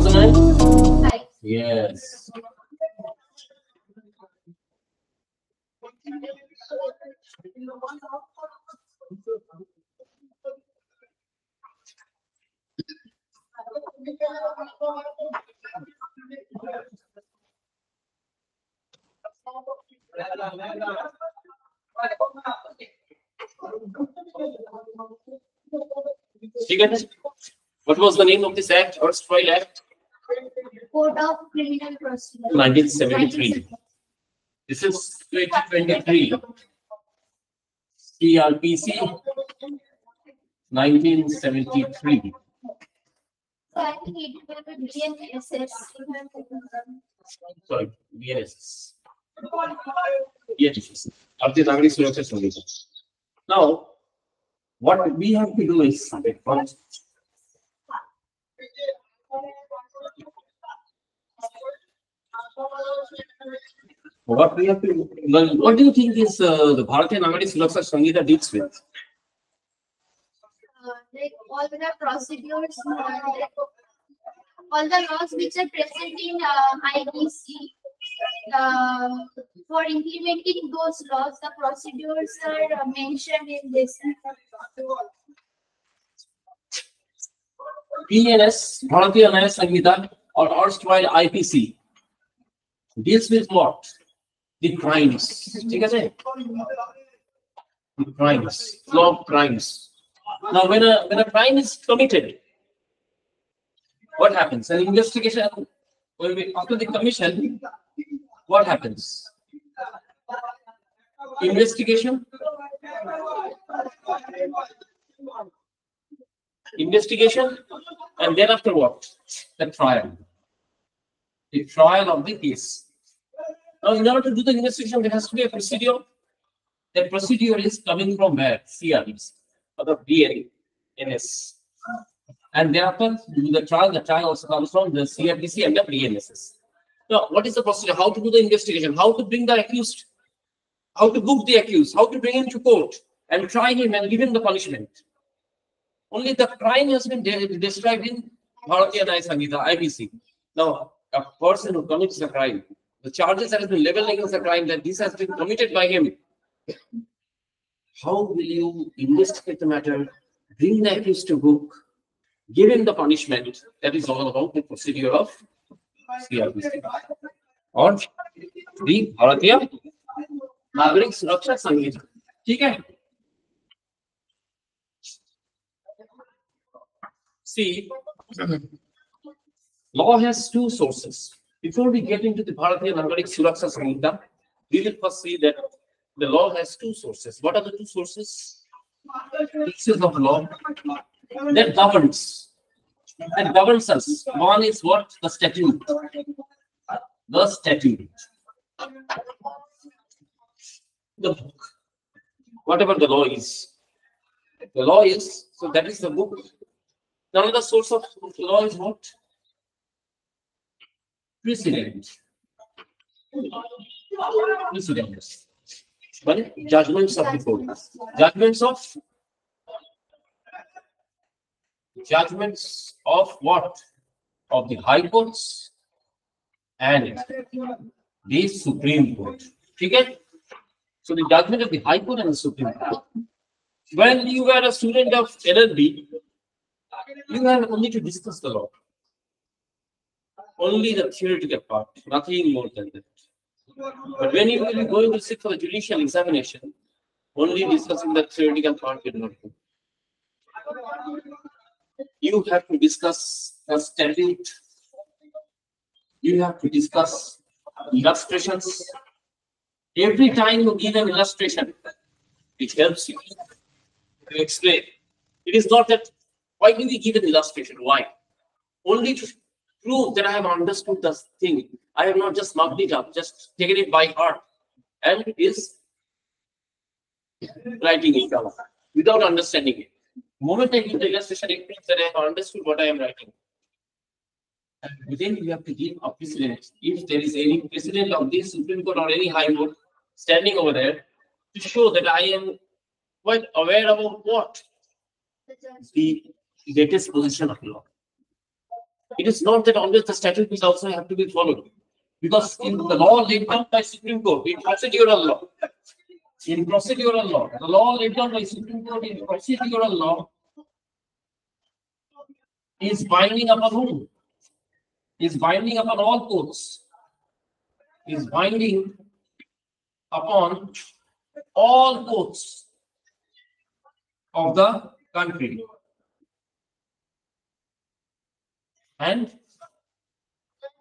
2005? Yes. What was the name of this act, erstwhile act? Code of Criminal Procedure. 1973. This is 2023. CRPC 1973. So I think it will be BNSS. Sorry, BNSS. Yes. Bharatiya Nagarik Suraksha Samhita. Now, what we have to do is first, what we have to learn. What do you think is the Bharatiya Nagarik Suraksha Samhita deals with? Like all the procedures, like all the laws which are present in IBC. For implementing those laws, the procedures are mentioned in this. BNS, Bharatiya Nagarik Samhita, or erstwhile IPC, deals with what? The crimes. The crimes, law of crimes. Now, when a crime is committed, what happens? An investigation will be after the commission. What happens? Investigation. Investigation, and then after what? The trial. The trial of the case. Now, in order to do the investigation, there has to be a procedure. That procedure is coming from where? CRBs, or the BNS. And thereafter, the trial also comes from the CRBC and the BNSS. Now, what is the procedure? How to do the investigation? How to bring the accused? How to book the accused? How to bring him to court and try him and give him the punishment? Only the crime has been described in Bharatiya Nagarik Samhita, IBC. Now, a person who commits a crime, the charges that have been leveled against the crime, that this has been committed by him. How will you investigate the matter, bring the accused to book, give him the punishment? That is all about the procedure of CRPC or the Bharatiya Nagarik Suraksha Samhita. Okay? See, law has two sources. Before we get into the Bharatiya Nagarik Suraksha Samhita, we will first see that the law has two sources. What are the two sources? Pieces of law that governs us. One is what? The statute. The statute. The book. Whatever the law is. The law is, so that is the book. Another source of law is what? Precedent. Precedents. Well, judgments of the court. Judgments of what? Of the High Courts and the Supreme Court. Okay? So the judgment of the High Court and the Supreme Court. When you were a student of LLB, you have only to discuss the law. Only the theoretical part, nothing more than that. But when you will be going to sit for the judicial examination, only discussing the theoretical part will not do. You have to discuss the statute. You have to discuss illustrations. Every time you give an illustration, it helps you to explain. It is not that, why do we give an illustration? Why? Only to prove that I have understood the thing. I have not just mugged it up, just taken it by heart and is writing it down without understanding it. The moment I give the illustration, it means that I have understood what I am writing. And then you have to give a precedent. If there is any precedent of this Supreme Court or any High Court standing over there, to show that I am quite aware about what? The latest position of law. It is not that always the statute will also have to be followed. Because in the law laid down by Supreme Court, in procedural law, the law laid down by Supreme Court in procedural law is binding upon whom? Is binding upon all courts. Is binding upon all courts of the country. And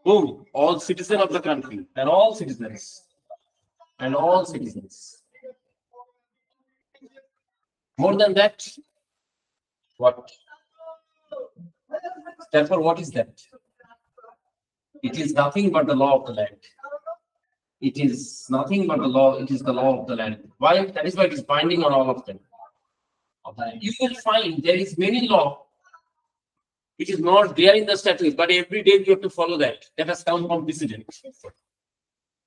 boom, all citizens of the country and all citizens. And all citizens. More than that, what? Therefore, what is that? It is nothing but the law of the land. It is nothing but the law. It is the law of the land. Why? That is why it is binding on all of them. You will find there is many law which is not there in the statute, but every day you have to follow that. That has come from precedent.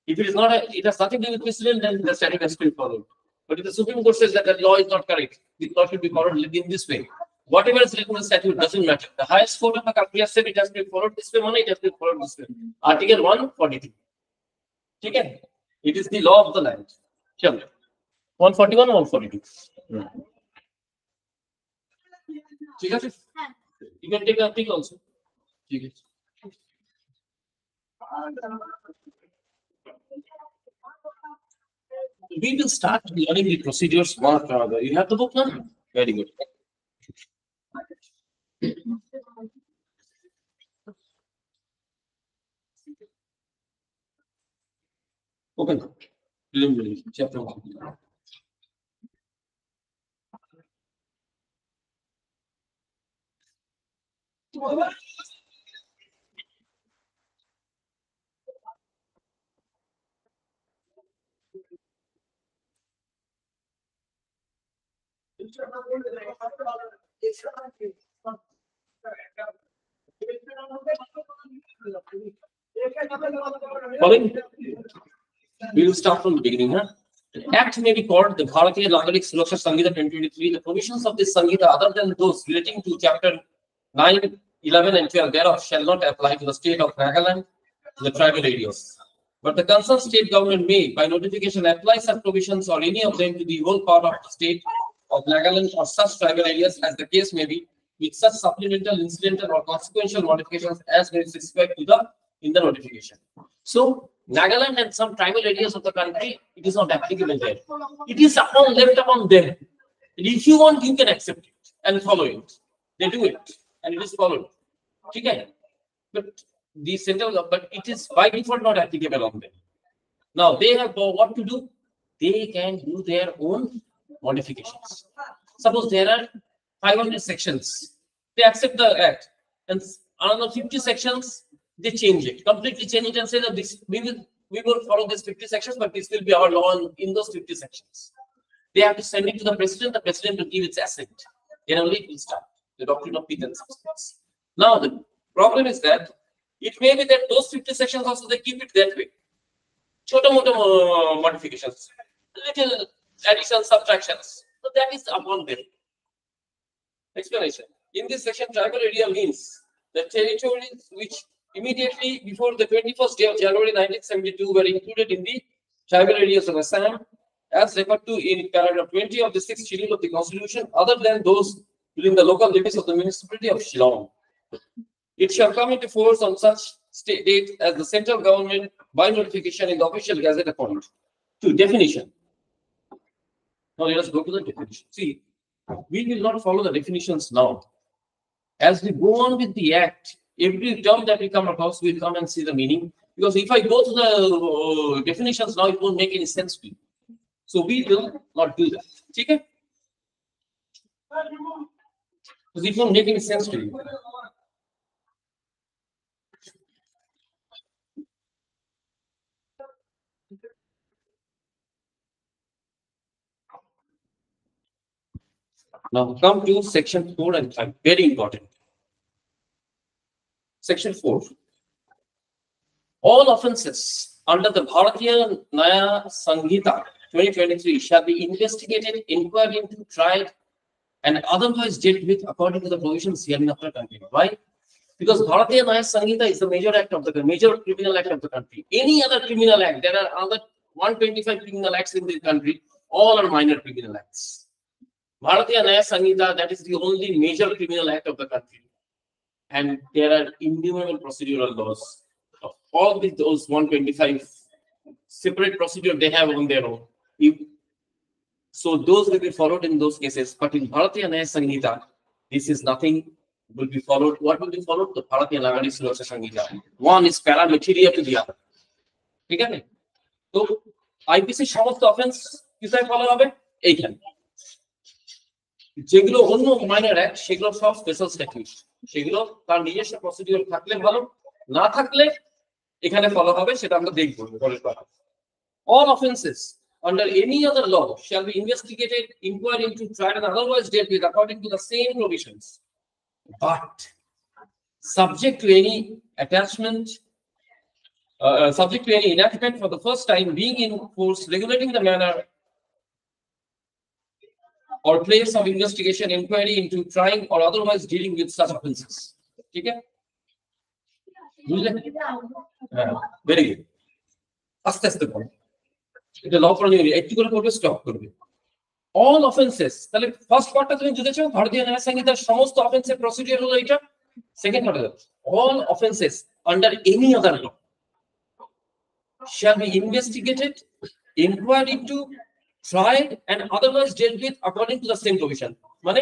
If it is not, it has nothing to do with precedent, then the statute has to be followed. But if the Supreme Court says that the law is not correct, the law should be followed in this way. Whatever is written in the statute doesn't matter. The highest court of the country has said it has to be followed this way, it has to be followed this way. Article 142. Okay? It is the law of the land. Sure. 141 or 142? Okay? You can take a thing also. Okay. We will start learning the procedures one after another. You have the book now? Very good. Open. Preliminary, chapter 1. Following? We will start from the beginning. The Act may be called the Bharatiya Nagarik Suraksha Samhita 2023. The provisions of this Samhita, other than those relating to chapter 9, 11, and 12 thereof, shall not apply to the state of Nagaland, the tribal areas. But the concerned state government may, by notification, apply such provisions or any of them to the whole part of the state of Nagaland or such tribal areas as the case may be, with such supplemental, incidental, or consequential modifications as may be specified in the notification. So, Nagaland and some tribal areas of the country, it is not applicable there. It is left upon them. And if you want, you can accept it and follow it. They do it, and it is followed. Okay? But the central, but it is by default not applicable on them. Now they have what to do? They can do their own modifications. Suppose there are 500 sections, they accept the act, and another 50 sections they change it, completely change it, and say that this we will follow this 50 sections, but this will be our law in those 50 sections. They have to send it to the president will give its assent. Then only it will start. The doctrine of Pith and substance. Now the problem is that it may be that those 50 sections also they keep it that way. Chota mota modifications, little additions, subtractions. So that is upon them. Explanation. In this section, tribal area means the territories which immediately before the 21st day of January 1972 were included in the tribal areas of Assam, as referred to in paragraph 20 of the 6th schedule of the Constitution, other than those within the local limits of the municipality of Shillong. It shall come into force on such date as the central government by notification in the official gazette appoint. To definition. Now let us go to the definition. See, we will not follow the definitions now. As we go on with the act, every term that we come across, we'll come and see the meaning. Because if I go to the definitions now, it won't make any sense to you. So we will not do that. Okay? Because it won't make any sense to you. Now come to section 4 and 5. Very important. Section 4. All offences under the Bharatiya Nyaya Samhita 2023 shall be investigated, inquired into, tried, and otherwise dealt with according to the provisions hereinafter contained. Why? Because Bharatiya Nyaya Sanhita is the major act of the major criminal act of the country. Any other criminal act, there are other 125 criminal acts in the country, all are minor criminal acts. Bharatiya Nyaya Sanhita, that is the only major criminal act of the country. And there are innumerable procedural laws. All those 125 separate procedure they have on their own. So those will be followed in those cases. But in Bharatiya Nyaya Sanhita, this is nothing will be followed. What will be followed? The Bharatiya Nagari Suraksha Sanhita. One is paramateria to the other. Okay? So IPC সমস্ত offence কিসে follow হবে? এইখানে। যেগুলো অন্য minor act সেগুলো সব special statute. সেগুলো তার নিজস্ব প্রসিডিউর থাকলে ভালো, না থাকলে এখানে ফলো হবে, সেটা আমরা দেখব পরের বার। All offenses under any other law shall be investigated, inquired into, tried, and otherwise dealt with according to the same provisions, but subject to any attachment, subject to any enactment for the first time being in force regulating the manner or place of investigation, inquiry into, trying, or otherwise dealing with such offenses. Okay? Very good. Aste aste bolo. এটা ল পড়লে একটু করে পড়বে, stop করবে। All offenses, তাহলে first পার্টটা তুমি বুঝেছো, ভারতীয় ন্যায় সংহিতার সমস্ত অফেন্সের প্রসিডিউর হলো এটা। Second part, all offenses under any other law shall be investigated, inquired into, tried, and otherwise dealt with according to the same provision. মানে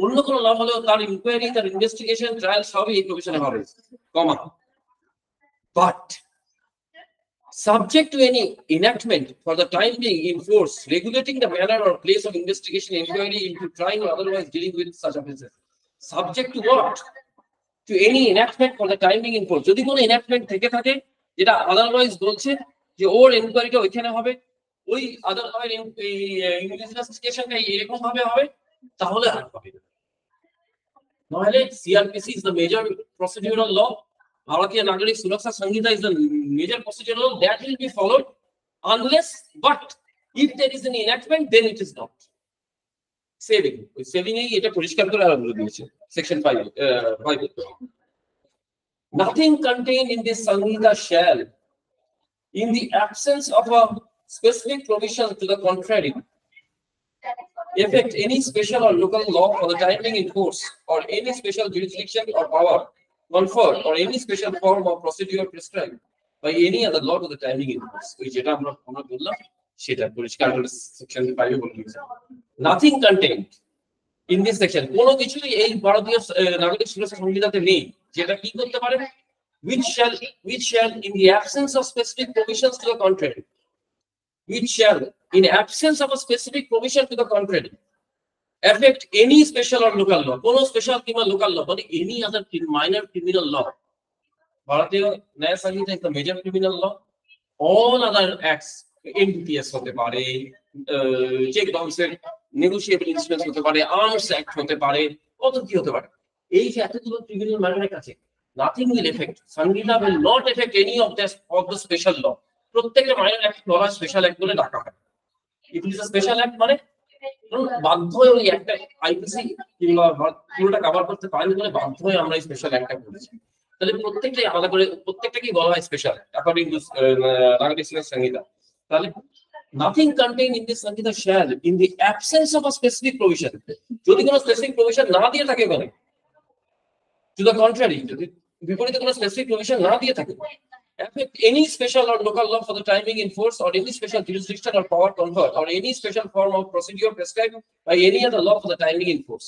অন্য কোনো ল হলো তার ইনকোয়ারি, তার ইনভেস্টিগেশন, ট্রায়াল সবই এই প্রভিশনে হবে, কমা। But subject to any enactment for the time being in force regulating the manner or place of investigation, inquiry into, trying, or otherwise dealing with such offenses. Subject to what? To any enactment for the time being in force. যদি কোনো enactment থেকে থাকে যেটা otherwise বলছে যে ওর ইনকোয়ারিটা ওইখানে হবে, ওই otherwise ইনভেস্টিগেশনটা এরকম ভাবে হবে, তাহলে আর হবে না। নহলে CRPC is the major procedural law. Bharatiya Nagari Suraksha Sanhita is the major procedural law that will be followed unless, but if there is an enactment, then it is not. Saving. Saving ei eta porishkar kore bole diyeche. Section 5. Nothing contained in this Sanhita shall, in the absence of a specific provision to the contrary, affect any special or local law for the time being in force, or any special jurisdiction or power conferred, or any special form of procedure prescribed by any other law to the time being in force. ওই যেটা আমরা বললাম সেটা পরিষ্কার করে section 5 এ বলে দিয়েছে। Nothing contained in this section, কোনো কিছুই এই ভারতীয় নাগরিক সুরক্ষা সংহিতাতে নেই যেটা কি করতে পারে, which shall in the absence of specific provisions to the contrary, which shall in absence of a specific provision to the contrary affect any special or local law, কোনো স্পেশাল কিংবা লোকাল ল, মানে any other minor criminal law. ভারতীয় ন্যায় সংহিতা is the major criminal law. All other acts, NDPS হতে পারে, check বাউন্সের negotiable ইন্স্ট্রুমেন্টস হতে পারে, arms act হতে পারে, কত কি হতে পারে, এই যে এতগুলো ক্রিমিনাল ম্যাটারের কাছে nothing will affect, Sanhita will not affect any of the special law. প্রত্যেকটা মাইনর অ্যাক্ট বলা স্পেশাল অ্যাক্ট বলে ডাকা হয়। It is a special act, মানে বাধ্য হয়ে ওই একটা আইপিসি কিংবা পুরোটা কভার করতে পারেনি বলে বাধ্য হয়ে আমরা এই স্পেশাল অ্যাক্টটা করেছি। তাহলে প্রত্যেকটাই আলাদা করে, প্রত্যেকটাকেই বলা হয় স্পেশাল অ্যাকর্ডিং টু নাগরিক সুরক্ষা সংহিতা। তাহলে nothing contained in this Sanhita shall, in the absence of a specific provision, যদি কোনো স্পেসিফিক প্রভিশন না দিয়ে থাকে ওখানে, to the contrary, যদি বিপরীতে কোনো স্পেসিফিক প্রভিশন না দিয়ে থাকে, affect any special or local law for the time being in force, or any special jurisdiction or power conferred, or any special form of procedure prescribed by any other law for the time being in force.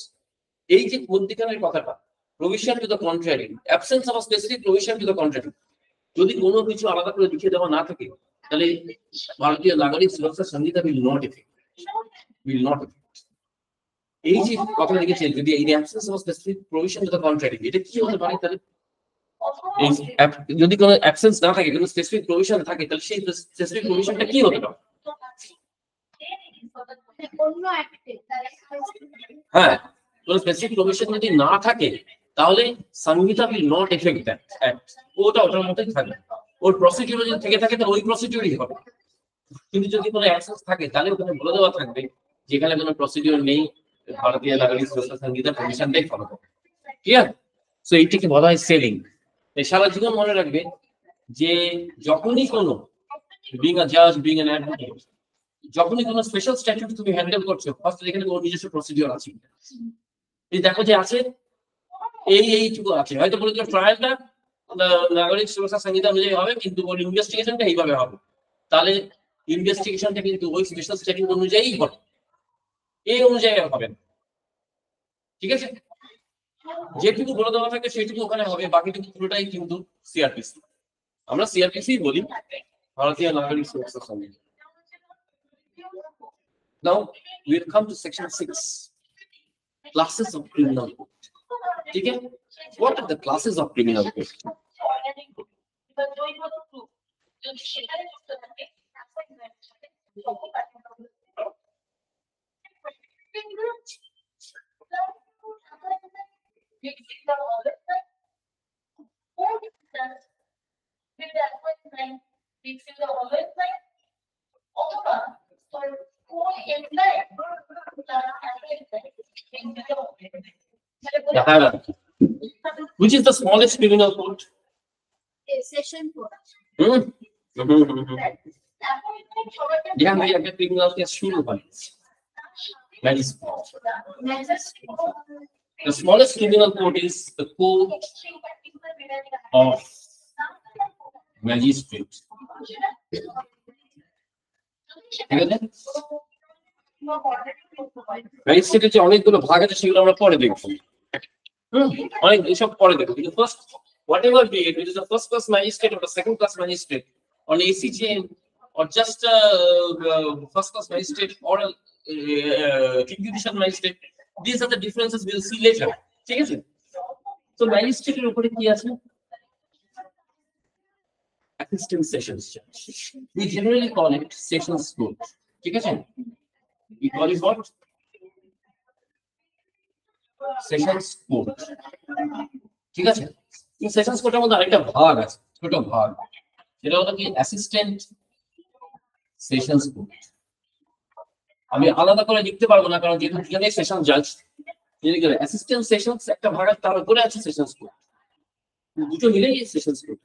এই যে মধ্যখানের কথাটা, provision to the contrary, absence of a specific provision to the contrary, যদি কোনো কিছু আলাদা করে লিখে দেওয়া না থাকে, তাহলে ভারতীয় নাগরিক সুরক্ষা সংহিতা will not affect. এই যে কথা লিখেছে, যদি এই absence of a specific provision to the contrary, এটা কি হতে পারে? তাহলে যদি কোনো অ্যাবসেন্স না থাকে, কোনো স্পেসিফিক প্রভিশন থাকে, তাহলে সেই স্পেসিফিক প্রভিশনটা কি হতে পারে? হ্যাঁ, কোনো স্পেসিফিক প্রভিশন যদি না থাকে তাহলে সংহিতা will not affect that act. ওটার মতোই থাকবে, ওর প্রসিডিউর যদি থেকে থাকে তাহলে ওই প্রসিডিউরই হবে। কিন্তু যদি কোনো অ্যাবসেন্স থাকে তাহলে ওখানে বলে দেওয়া থাকবে যেখানে কোনো প্রসিডিউর নেই, ভারতীয় নাগরিক সুরক্ষা সংহিতা প্রভিশনটাই ফলো করবে। ক্লিয়ার? সো এইটাকে বলা হয় সেলিং। এই সারা জীবন মনে রাখবে যে যখনই কোনো বিং আ জাজ, বিং অ্যান অ্যাডভোকেট, যখনই কোনো স্পেশাল স্ট্যাটিউট তুমি হ্যান্ডেল করছো, ফার্স্ট এখানে তোমার নিজস্ব প্রসিডিওর আছে। এই দেখো যে আছে এইটুকু আছে, হয়তো বলে দিল ট্রায়ালটা নাগরিক সুরক্ষা সংহিতা অনুযায়ী হবে, কিন্তু ওর ইনভেস্টিগেশনটা এইভাবে হবে, তাহলে ইনভেস্টিগেশনটা কিন্তু ওই স্পেশাল স্ট্যাটিউট অনুযায়ী হবে, এই অনুযায়ী হবে না। ঠিক আছে, যেটুকু বলে দেওয়া থাকে সেটুকু ওখানে হবে, বাকিটুকু পুরোটাই কিন্তু সিআরপিসি। আমরা সিআরপিসি বলি, ভারতীয় নাগরিক সুরক্ষা সংহিতা। Now we'll come to section 6, classes of criminal code. Okay, what are the classes of criminal code? The hierarchy. Which is the smallest criminal code? Session 4. Yeah, we have a criminal case শুরু হয় very small. The smallest criminal code is the code of magistrate. ম্যাজিস্ট্রেটের যে অনেকগুলো ভাগ আছে সেগুলো আমরা পরে দেখবো, অনেক এসব পরে দেখবো। কিন্তু first whatever be it, which is the first class magistrate or the second class magistrate on ACJM or just first class magistrate or judicial magistrate, these are the differences we'll see later. ঠিক আছে, তো ম্যাজিস্ট্রেটের উপরে কি আছে? Assistant Sessions Judge. We generally call it Sessions Court. ঠিক আছে, we call it what? Sessions Court. ঠিক আছে, এই সেশনস কোর্টের মধ্যে আরেকটা ভাগ আছে, ছোট ভাগ, সেটা হলো কি অ্যাসিস্ট্যান্ট সেশনস কোর্ট। আমি আলাদা করে লিখতে পারবো না, কারণ যেহেতু এখানে সেশন জাজ, অ্যাসিস্ট্যান্ট সেশনস একটা ভাগ, তার উপরে আছে সেশনস কোর্ট, দুটো মিলেই সেশনস কোর্ট।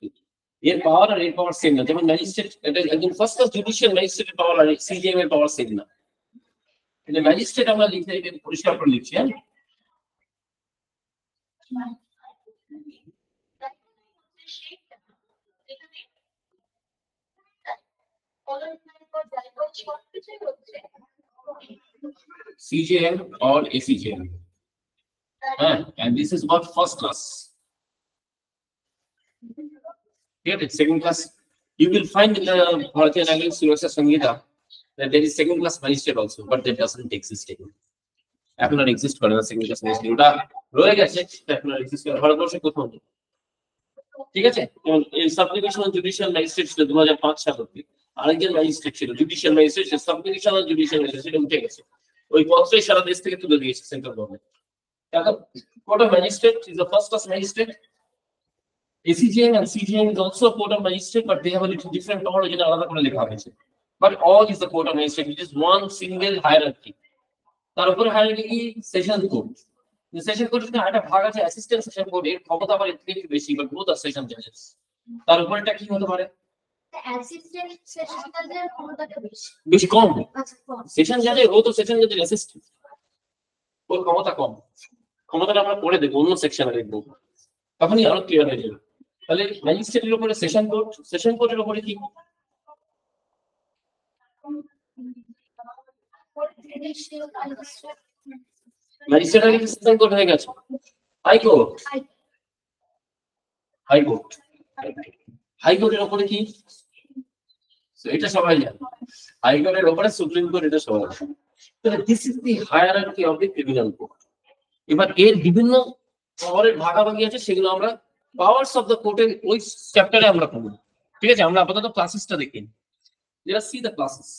এর পাওয়ার আর এর পাওয়ার সেম না, যেমন ম্যাজিস্ট্রেট একদম ফার্স্ট ক্লাস জুডিশিয়াল ম্যাজিস্ট্রেটের পাওয়ার আর সিজিএম এর পাওয়ার সেম না। কিন্তু ম্যাজিস্ট্রেট আমরা লিখতে পরিষ্কার করে লিখছি, হ্যাঁ। CJM or ACJM, and this is what first class. Here it's second class. You will find in the Bharatiya Nagaric Surakha Samhita that there is second class magistrate also, but that doesn't exist anymore. এখন আর exist করে না second class magistrate, ওটা রয়ে গেছে, এখন আর exist করে ভারতবর্ষে কোথাও নেই। ঠিক আছে, এই সাবডিভিশনাল জুডিশিয়াল ম্যাজিস্ট্রেট ছিল 2005 সাল অবধি, আরেকজন ম্যাজিস্ট্রেট ছিল judicial magistrate, subdivisional judicial magistrate, সেটা উঠে গেছে, ওই পদটাই সারা দেশ থেকে তুলে দিয়েছে সেন্ট্রাল গভর্নমেন্ট। এখন court of magistrate is the first class magistrate. ACJM and CJM is also a court of magistrate, but they have a little different power, যেটা আলাদা করে লেখা হয়েছে। But all is the court of magistrate, which is one single hierarchy. তার উপরে hierarchy কি? Session court. Session কোর্টের একটা আরেকটা ভাগ আছে অ্যাসিস্ট্যান্ট সেশন কোর্ট, এর ক্ষমতা আবার এর থেকে বেশি, বাট বোথ আর সেশন জাজেস। তার উপরেটা কি হতে পারে? অ্যাসিস্ট্যান্ট সেশন জাজের ক্ষমতাটা বেশি। বেশি কম? আচ্ছা, কম। সেশন জাজের, ও তো সেশন জাজের অ্যাসিস্ট্যান্ট, ওর ক্ষমতা কম। ক্ষমতাটা আমরা পরে দেখবো, অন্য সেকশনে দেখবো, তখনই আরো ক্লিয়ার হয়ে যাবে। তাহলে ম্যাজিস্ট্রেটের উপরে সেশন কোর্ট, সেশন কোর্টের উপরে কি? ম্যাজিস্ট্রেট আগে সেশন কোর্ট হয়ে গেছে, হাইকোর্ট। হাইকোর্ট, হাইকোর্টের উপরে কি? এটা সবাই জানে, হাইকোর্টের উপরে সুপ্রিম কোর্ট, এটা সবাই জানে। তাহলে this is the hierarchy of the criminal court. এবার এর বিভিন্ন পাওয়ারের ভাগাভাগি আছে, সেগুলো আমরা পাওয়ার্স অফ দ্য কোর্টের ওই চ্যাপ্টারে আমরা পড়ব। ঠিক আছে, আমরা আপাতত ক্লাসেসটা দেখি। Let us see the classes.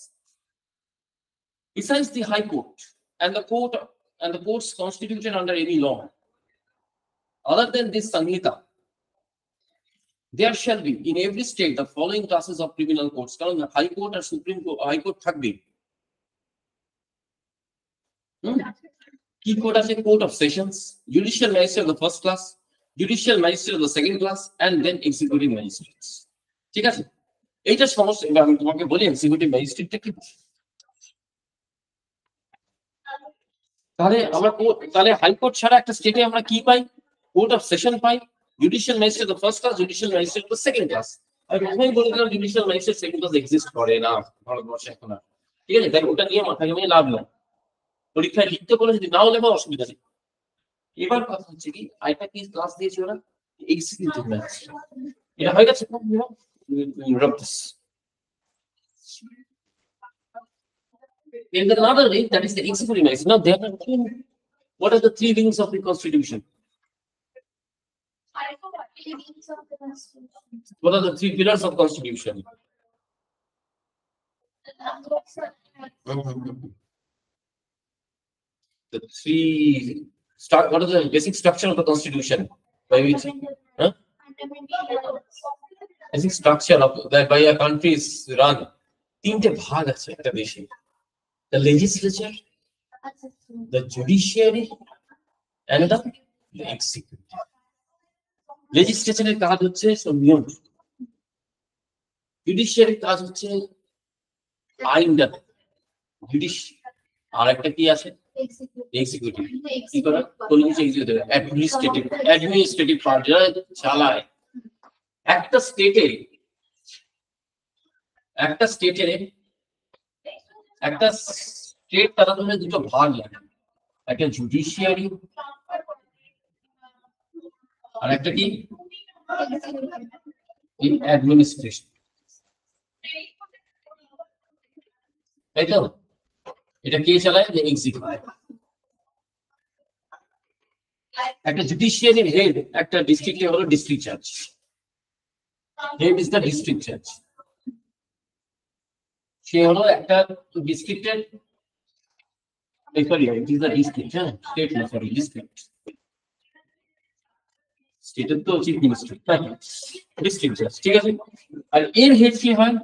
Besides the High Court and the courts constituted under any law, other than this Samhita, there shall be in every state the following classes of criminal courts. কারণ High Court আর Supreme Court, High Court থাকবে। কি court আছে? Court of Sessions, Judicial Magistrate of the first class, judicial magistrate the second class and then executive magistrates. ঠিক আছে, এইটা সমস্যা। এবার আমি তোমাকে বলি এক্সিকিউটিভ ম্যাজিস্ট্রেটটা কি। তাহলে হাইকোর্ট ছাড়া একটা স্টেটে আমরা কি পাই? কোর্ট অফ সেশন পাই, judicial magistrate the first class, judicial magistrate the second class. আমি প্রথমেই বলে দিলাম judicial magistrate second class exist করে না ভারতবর্ষে এখন আর। ঠিক আছে, তাই ওটা নিয়ে মাথা ঘামিয়ে লাভ নেই। পরীক্ষায় লিখতে বলে যদি নাও লেখা অসুবিধা নেই। এবার কথা হচ্ছে কি, আরেকটা কি ক্লাস দিয়েছে ওরা? Executive magistrate. এটা হয়ে গেছে। In another way, that is the executive magistrate. Now, there are what are the three wings of the Constitution? What are the three pillars of Constitution? The three start. What is the basic structure of the Constitution? By which, basic structure of that by a country is run. তিনটে ভাগ আছে একটা দেশে: the legislature, the judiciary, and the executive. লেজিসলেচারের কাজ হচ্ছে সব নিয়ম, জুডিশিয়ারির কাজ হচ্ছে আইনটা, আর একটা কি আছে এক্সিকিউটিভ, কি করে কোন কিছু এক্সিকিউটিভ অ্যাডমিনিস্ট্রেটিভ পার্ট যারা চালায়। একটা স্টেট তারা ধরে দুটো ভাগ লাগে, একটা জুডিশিয়ারি আর একটা কি অ্যাডমিনিস্ট্রেশন, তাই তো? এটা কে চালায়? এক্সিকিউটিভ। একটা জুডিশিয়ারির হেড একটা ডিস্ট্রিক্টে হলো ডিস্ট্রিক্ট জাজ, হেড ইজ দ্য ডিস্ট্রিক্ট জাজ। সে হলো একটা ডিস্ট্রিক্টের স্টেটের তো চিফ মিনিস্টার, ডিস্ট্রিক্ট জাজ। ঠিক আছে, আর এর হেড কি হয়?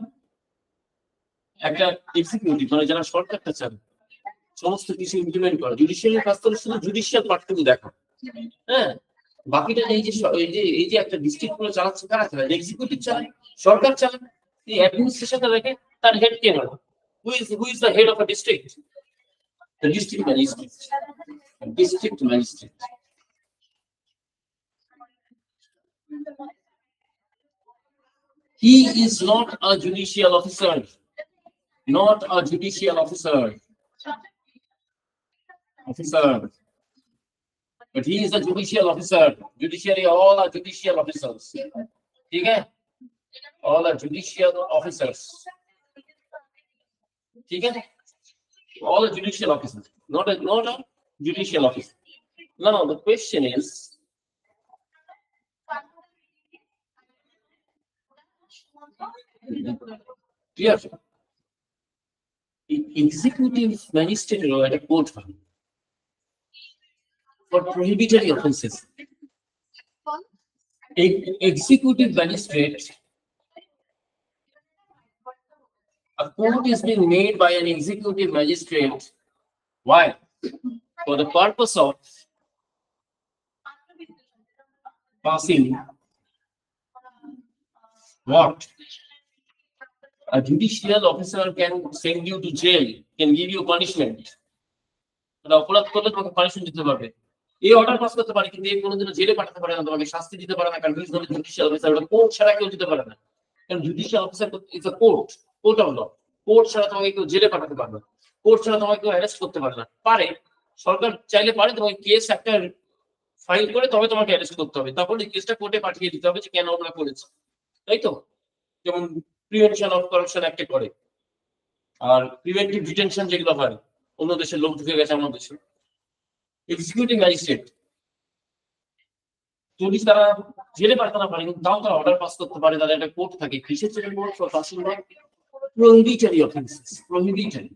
একটা এক্সিকিউটিভ, মানে যারা সরকারটা চান সমস্ত কিছু ইমপ্লিমেন্ট করা। জুডিশিয়ারির কাজ করে শুধু জুডিশিয়াল পার্টটুকু দেখা, হ্যাঁ, বাকিটা এই যে একটা ডিস্ট্রিক্ট পুরো চালাচ্ছে কারা চালায়? এক্সিকিউটিভ চালায়, সরকার চালায়। এই অ্যাডমিনিস্ট্রেশনটা রেখে তার হেড কে হয়? Who is the head of a district? The district magistrate. District magistrate. He is not a judicial officer. Not a judicial officer. But he is a judicial officer. Judiciary, all are judicial officers. Okay? All are judicial officers. Okay? All are judicial officers. Not a judicial officer. Now the question is, clear? Executive magistrate or a court for prohibitory offences. Executive magistrate, a court is being made by an executive magistrate. Why? For the purpose of passing what? A judicial officer can send you to jail, can give you punishment. অপরাধ করলে তোমাকে punishment দিতে পারবে, এই order pass করতে পারে, কিন্তু এই কোনোদিনও জেলে পাঠাতে পারে না, তোমাকে শাস্তি দিতে পারে না, কারণ জুডিশিয়াল অফিসার, ওটা কোর্ট ছাড়া কেউ দিতে পারে না। কারণ judicial officer is a court of law. Court ছাড়া তোমাকে কেউ জেলে পাঠাতে পারবে না, কোর্ট ছাড়া তোমাকে কেউ অ্যারেস্ট করতে পারে না। পারে, সরকার চাইলে পারে তোমাকে কেস একটা ফাইল করে তবে তোমাকে অ্যারেস্ট করতে হবে, তখন এই কেসটা কোর্টে পাঠিয়ে দিতে হবে যে কেন ওরা করেছে, তাই তো? যেমন প্রিভেনশন অফ করাপশন অ্যাক্টে করে, আর প্রিভেন্টিভ ডিটেনশন যেগুলো হয়, অন্য দেশের লোক ঢুকে গেছে আমাদের দেশে। এক্সিকিউটিভ ম্যাজিস্ট্রেট যদি তারা জেলে পাঠাতে না পারে, কিন্তু তাও তারা অর্ডার পাস করতে পারে, তাদের একটা কোর্ট থাকে। কিসের জন্য court? For passing of prohibitory offences. Prohibitory,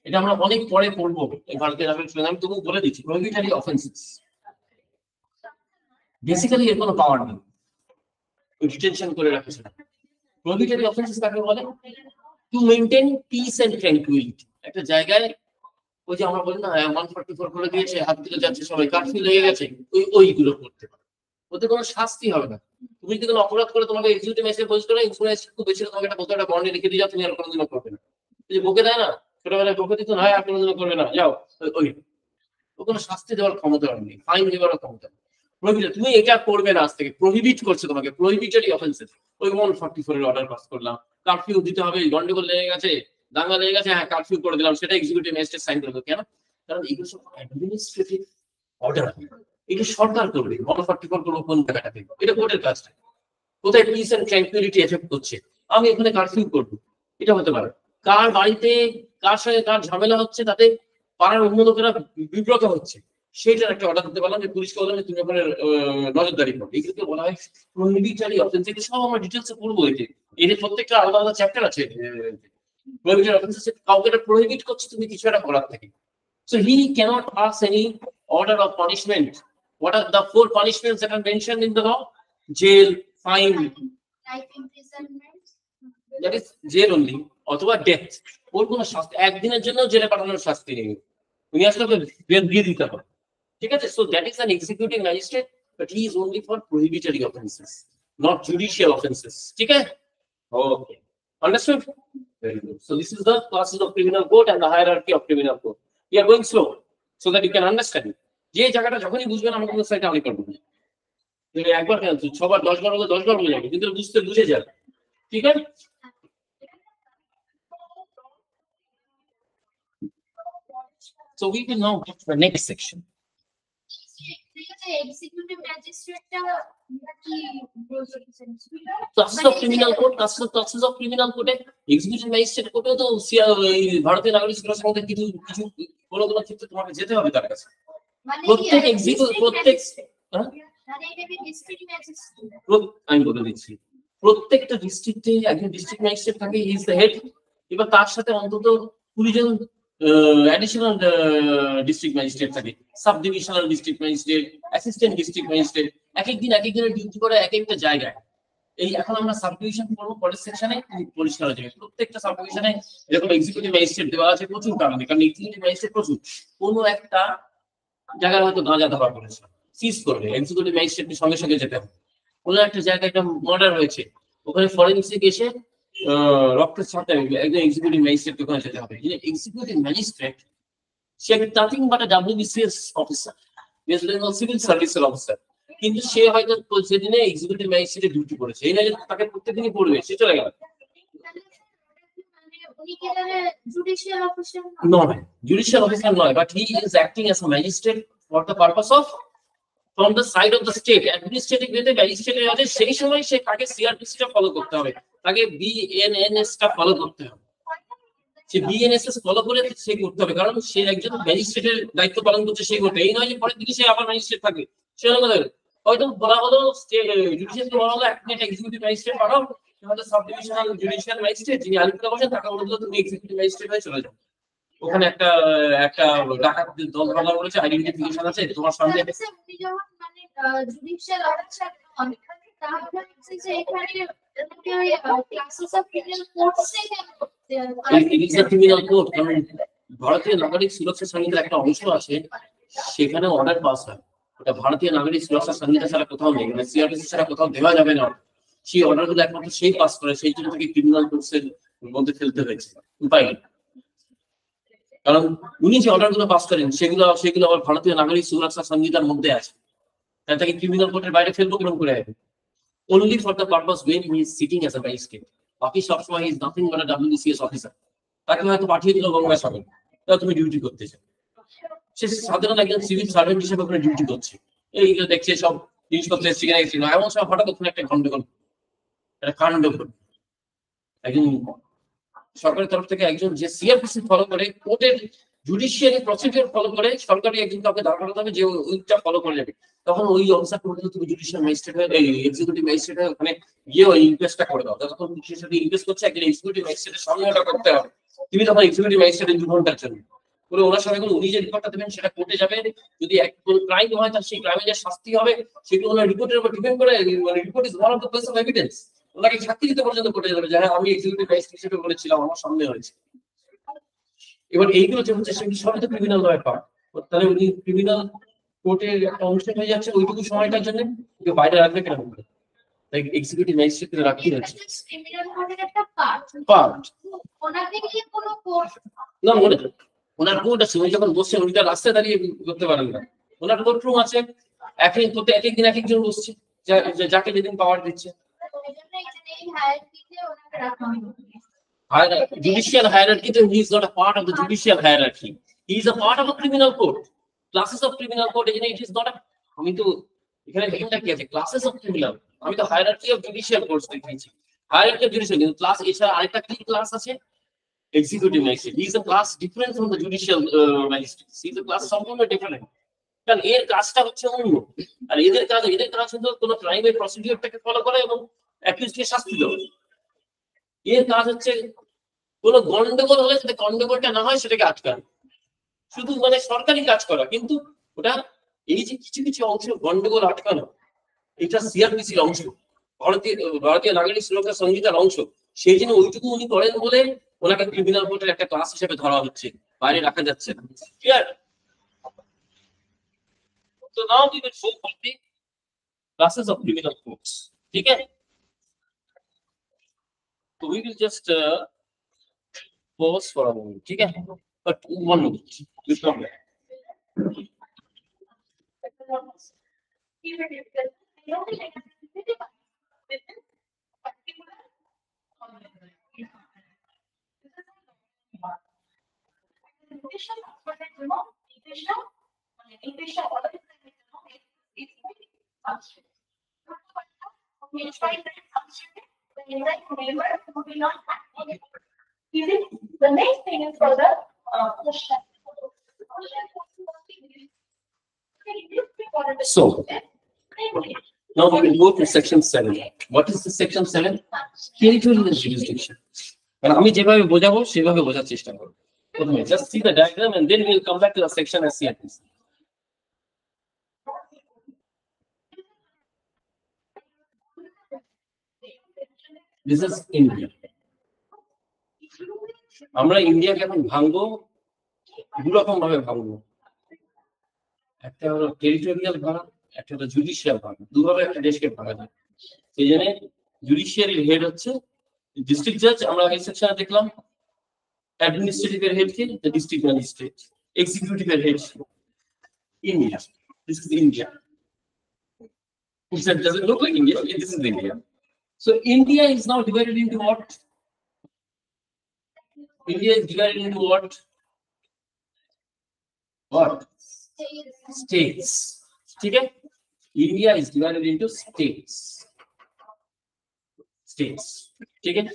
এটা আমরা অনেক পরে পড়বো ভারতের আমি তবু বলে দিচ্ছি। প্রহিবিটরি অফেন্সেস বেসিক্যালি এর কোনো পাওয়ার নেই, ডিটেনশন করে রাখছে। প্রহিবিটরি অফেন্সেস কাকে বলে? To maintain peace and tranquility. একটা জায়গায় ওই যে আমরা বলি না 144 করে দিয়েছে, হাত তুলে যাচ্ছে সবাই, কারফিউ লেগে গেছে, ওইগুলো করতে পারে, ওতে কোনো শাস্তি হবে না। তুমি যদি কোনো অপরাধ করে তোমাকে এক্সিকিউটিভ ম্যাজিস্ট্রেট বলছে করে ইন্স্যুরেন্স খুব বেশি তোমাকে একটা বোতলটা বন্ডে লিখে দিয়ে যাও, তুমি আর কোনোদিনও করবে না। যে বকে দেয় না ছোটবেলায়, বকে দিত না, আর কোনোদিনও করবে না, যাও। ওই ও কোনো শাস্তি দেওয়ার ক্ষমতা নেই, ফাইন দেওয়ার ক্ষমতা নেই। প্রহিবিটেড, তুমি এটা করবে না আজ থেকে, প্রহিবিট করছে তোমাকে, প্রহিবিটেডই অফেন্সেস। ওই 144 এর অর্ডার পাস করলাম, কারফিউ দিতে হবে, গন্ডগোল লেগে গেছে, দাঙ্গা লেগে গেছে, হ্যাঁ কারফিউ করে দিলাম, সেটা এক্সিকিউটিভ ম্যাজিস্ট্রেট সাইন করবে। কেন? কারণ এগুলো সব অ্যাডমিনিস্ট্রেটিভ অর্ডার, এটা সরকার করবে। 144 করবো কোন জায়গাটাতে, এটা কোর্টের কাজ। কোথায় পিস এন্ড ট্রাঙ্কুইলিটি এফেক্ট করছে, আমি এখানে কারফিউ করবো, এটা হতে পারে। কার বাড়িতে কার সঙ্গে কার ঝামেলা হচ্ছে, তাতে পাড়ার অন্য লোকেরা বিব্রত হচ্ছে, সেটার একটা অর্ডার দিতে পারলাম যে পুলিশকে বললাম যে তুমি ওখানে নজরদারি করো। এগুলোকে বলা হয় প্রহিবিটরি অফেন্স। এগুলো সব আমরা ডিটেলসে পড়বো, এদের প্রত্যেকটা আলাদা আলাদা চ্যাপ্টার আছে। প্রহিবিটরি অফেন্স কাউকে এটা প্রহিবিট করছে তুমি কিছু একটা করার থেকে। So he cannot pass any order of punishment. What are the 4 punishments that are mentioned in the law? Jail, fine, Life imprisonment. that is jail only, অথবা ডেথ। ওর কোনো শাস্তি, একদিনের জন্য জেলে পাঠানোর শাস্তি নেই, উনি আসলে বেল দিয়ে দিতে হবে, ঠিক আছে? So that is an executive magistrate, but he is only for prohibitory offenses, not judicial offenses, ঠিক আছে? Okay, understood? Very good. So this is the classes of criminal code and the hierarchy of criminal code. We are going slow so that you can understand. যে জায়গাটা যখনই বুঝবেন আমরা কোনো সাইটে আমি করবো না, তুমি একবার কেন 6 বার 10 বার হলে 10 বার বুঝে যাবে, কিন্তু বুঝে যাবে, ঠিক আছে? So we will now go to the next section. Executive magistrate Classes of criminal code, classes of criminal code, executive magistrate কোর্টেও তো ভারতীয় নাগরিক সুরক্ষার মধ্যে কিছু কিছু কোনো কোনো ক্ষেত্রে তোমাকে যেতে হবে তার কাছে। প্রত্যেক আমি বলে দিচ্ছি, প্রত্যেকটা ডিস্ট্রিক্টে একজন ডিস্ট্রিক্ট ম্যাজিস্ট্রেট থাকে, হি ইজ দ্য হেড। এবার তার সাথে অন্তত 20 জন অ্যাডিশনাল ডিস্ট্রিক্ট ম্যাজিস্ট্রেট থাকে, sub divisional district magistrate, assistant district magistrate, এক এক দিন এক একজনের ডিউটি করে এক একটা জায়গায়। এই এখন আমরা সাব ডিভিশন করবো পরের সেকশনে, পরিষ্কার হয়ে যাবে। প্রত্যেকটা সাব ডিভিশনে এরকম এক্সিকিউটিভ ম্যাজিস্ট্রেট দেওয়া আছে প্রচুর কারণে, কারণ এক্সিকিউটিভ ম্যাজিস্ট্রেট প্রচুর। কোনো একটা জায়গায় হয়তো গাঁজা ধরা পড়েছে, সিজ করবে, এক্সিকিউটিভ ম্যাজিস্ট্রেটের সঙ্গে সঙ্গে যেতে হবে। কোনো একটা জায়গায় একটা মার্ডার হয়েছে, ওখানে ফরেনসিক এসে রক্তের সাথে একজন এক্সিকিউটিভ ম্যাজিস্ট্রেট ওখানে যেতে হবে। Executive magistrate say nothing but a WBCS officer, West Bengal civil সার্ভিসের অফিসার, কিন্তু সে হয়তো সেদিনে এক্সিকিউটিভ ম্যাজিস্ট্রেটে ডিউটি করেছে, এই নয় তাকে প্রত্যেকদিনই পড়বে, সে চলে গেল। নয়, জুডিশিয়াল অফিসার নয়, but he is acting as a magistrate for the purpose of, from the side of the state, administrative way magistrate আছে, সেই সময় সে তাকে CRPC টা ফলো করতে হবে, তাকে BNNS টা ফলো করতে হবে। সে BNSS ফলো করে সে করতে হবে, কারণ সে একজন ম্যাজিস্ট্রেটের দায়িত্ব পালন করছে, সেই করতে। এই নয় যে পরের দিকে সে আবার ম্যাজিস্ট্রেট থাকবে, সেরকম হয়তো বলা হলো জুডিশিয়ালকে বলা হলো একটা এক্সিকিউটিভ ম্যাজিস্ট্রেট বানাও, সাব ডিভিশনাল জুডিশিয়াল ম্যাজিস্ট্রেট যিনি আলিপুরে বসেন তাকে বললো তুমি এক্সিকিউটিভ ম্যাজিস্ট্রেট হয়ে চলে যাও। ওখানে একটা ডাকাত দল ভাঙা বলেছে, আইডেন্টিফিকেশন আছে তোমার সামনে। জুডিশিয়াল অফিসার ভারতীয় নাগরিক সুরক্ষা সংহিতার একটা অংশ আছে, সেখানে অর্ডার পাস হয়, ওটা ভারতীয় নাগরিক সুরক্ষা সংহিতা ছাড়া কোথাও নেই, মানে CRPC ছাড়া কোথাও দেওয়া যাবে না। সেই অর্ডার গুলো একমাত্র সেই পাস করে, সেই জন্য তাকে ক্রিমিনাল কোর্সের মধ্যে ফেলতে হয়েছে, উপায় নেই। কারণ উনি যে অর্ডার গুলো পাস করেন সেগুলো আবার ভারতীয় নাগরিক সুরক্ষা সংহিতার মধ্যে আছে, তাই তাকে ক্রিমিনাল কোর্টের বাইরে ফেলবো কেমন করে? only for the purpose when he is sitting as a magistrate. বাকি সবসময় he is nothing but a WBCS officer. তাকে হয়তো পাঠিয়ে দিল গঙ্গাসাগর, তুমি ডিউটি করতে চাও, সে সাধারণ একজন সিভিল সার্ভেন্ট হিসেবে ওখানে ডিউটি করছে, এইগুলো দেখছে সব জিনিসপত্র এসছে কিনা এসছে না, এমন সময় হঠাৎ ওখানে একটা গন্ডগোল, একটা কাণ্ড ঘটে। একজন সরকারের তরফ থেকে একজন যে CRPC ফলো করে, কোর্টের জুডিশিয়ারি প্রসিডিউর ফলো করে, সরকারি একজন কাউকে দাঁড় করাতে হবে যে ওইটা ফলো করে যাবে, তখন ওই অফিসার করে তুমি জুডিশিয়াল ম্যাজিস্ট্রেট হয়ে এক্সিকিউটিভ ম্যাজিস্ট্রেট হয়ে ওখানে গিয়ে ওই ইনকোয়েস্টটা করে দাও। তখন পুলিশের সাথে ইনকোয়েস্ট করছে, একজন এক্সিকিউটিভ ম্যাজিস্ট্রেটের সামনে ওটা করতে হবে, তুমি তখন এক্সিকিউটিভ ম্যাজিস্ট্রেটের 2 ঘন্টার জন্য করে ওনার সঙ্গে উনি যে রিপোর্টটা দেবেন সেটা কোর্টে যাবে। যদি কোনো ক্রাইম হয় তার সেই ক্রাইমে যে শাস্তি হবে সেগুলো ওনার রিপোর্টের উপর ডিপেন্ড করে, মানে report is one of the place of evidence. ওনাকে সাক্ষী দিতে পর্যন্ত কোর্টে যাবে যে হ্যাঁ আমি এক্সিকিউটিভ ম্যাজিস্ট্রেট হিসেবে বলেছিলাম, আমার সামনে হয়েছে। এবার এইগুলো যে হচ্ছে সেগুলো সবই তো ক্রিমিনাল লয়ের পার্ট। তাহলে উনি ক্রিমিনাল কোর্টের একটা অনুষ্ঠান হয়ে যাচ্ছে ওইটুকু সময়টার জন্য ওকে বাইরে রাখবে কেন? তাই এক্সিকিউটিভ ম্যাজিস্ট্রেট রাখতে যাচ্ছে ক্রিমিনাল কোডের একটা পার্ট। পার্ট ওনাকে কি কোনো কোর্ট না মনে ওনার কোর্ট আছে, উনি যখন বসছেন উনি তার রাস্তায় দাঁড়িয়ে করতে পারেন না। ওনার কোর্ট রুম আছে, এক একদিন এক একজন বসছে যাকে যেদিন পাওয়ার দিচ্ছে। Judicial hierarchy, he is not a part of the judicial hierarchy. He is a part of a criminal court. Classes of criminal court, it is not a. আমি তো এখানে লেখাটা কি আছে? Classes of criminal. আমি তো hierarchy of judicial courts দেখিয়েছি। Hierarchy of judicial, কিন্তু ক্লাস এছাড়া আরেকটা কি ক্লাস আছে? Executive magistrate. He is a class different from the judicial magistrate. He is a class সম্পূর্ণ different. কারণ এর কাজটা হচ্ছে অন্য, আর এদের কাজ হচ্ছে কোনো ক্রাইমের প্রসিডিউরটাকে ফলো করা এবং অ্যাকিউজকে শাস্তি দেওয়া। এর কাজ হচ্ছে কোনো গন্ডগোল হলে যাতে গন্ডগোলটা না হয় সেটাকে আটকানো, শুধু মানে সরকারি কাজ করা। কিন্তু ওটা এই যে কিছু কিছু অংশ গন্ডগোল আটকানো, এটা সিআরপিসির অংশ, ভারতীয় নাগরিক সুরক্ষা সংহিতার অংশ। সেই জন্য ওইটুকু উনি করেন বলে ওনাকে ক্রিমিনাল কোর্টের একটা ক্লাস হিসেবে ধরা হচ্ছে, বাইরে রাখা যাচ্ছে না। Clear? So now we will show for the classes of criminal courts. ठीक है? So we will just pause for a moment. ठीक है? But one minute. We'll come back. The next thing is for the So now we will go to section 7. What is the section 7? Territorial jurisdiction. And আমি যেভাবে বোঝাবো সেভাবে বোঝার চেষ্টা করব। প্রথমে just see the diagram and then we will come back to the section as CRPC. This is India. আমরা ইন্ডিয়াকে এখন ভাঙবো দু রকম ভাবে ভাঙবো, একটা হলো টেরিটোরিয়াল ভাগ, একটা হলো জুডিশিয়াল ভাগ। দুভাবে একটা দেশকে ভাঙা যায়। সেই জন্য জুডিশিয়ারির হেড হচ্ছে ডিস্ট্রিক্ট জাজ, আমরা এই সেকশনে দেখলাম। অ্যাডমিনিস্ট্রেটিভের হেড কে ডিস্ট্রিক্ট ম্যাজিস্ট্রেট। এক্সিকিউটিভের head India. This is India. It doesn't look like India. This is India. So India is now divided into what? India is divided into what? What? States. Okay? India is divided into states. States. Okay?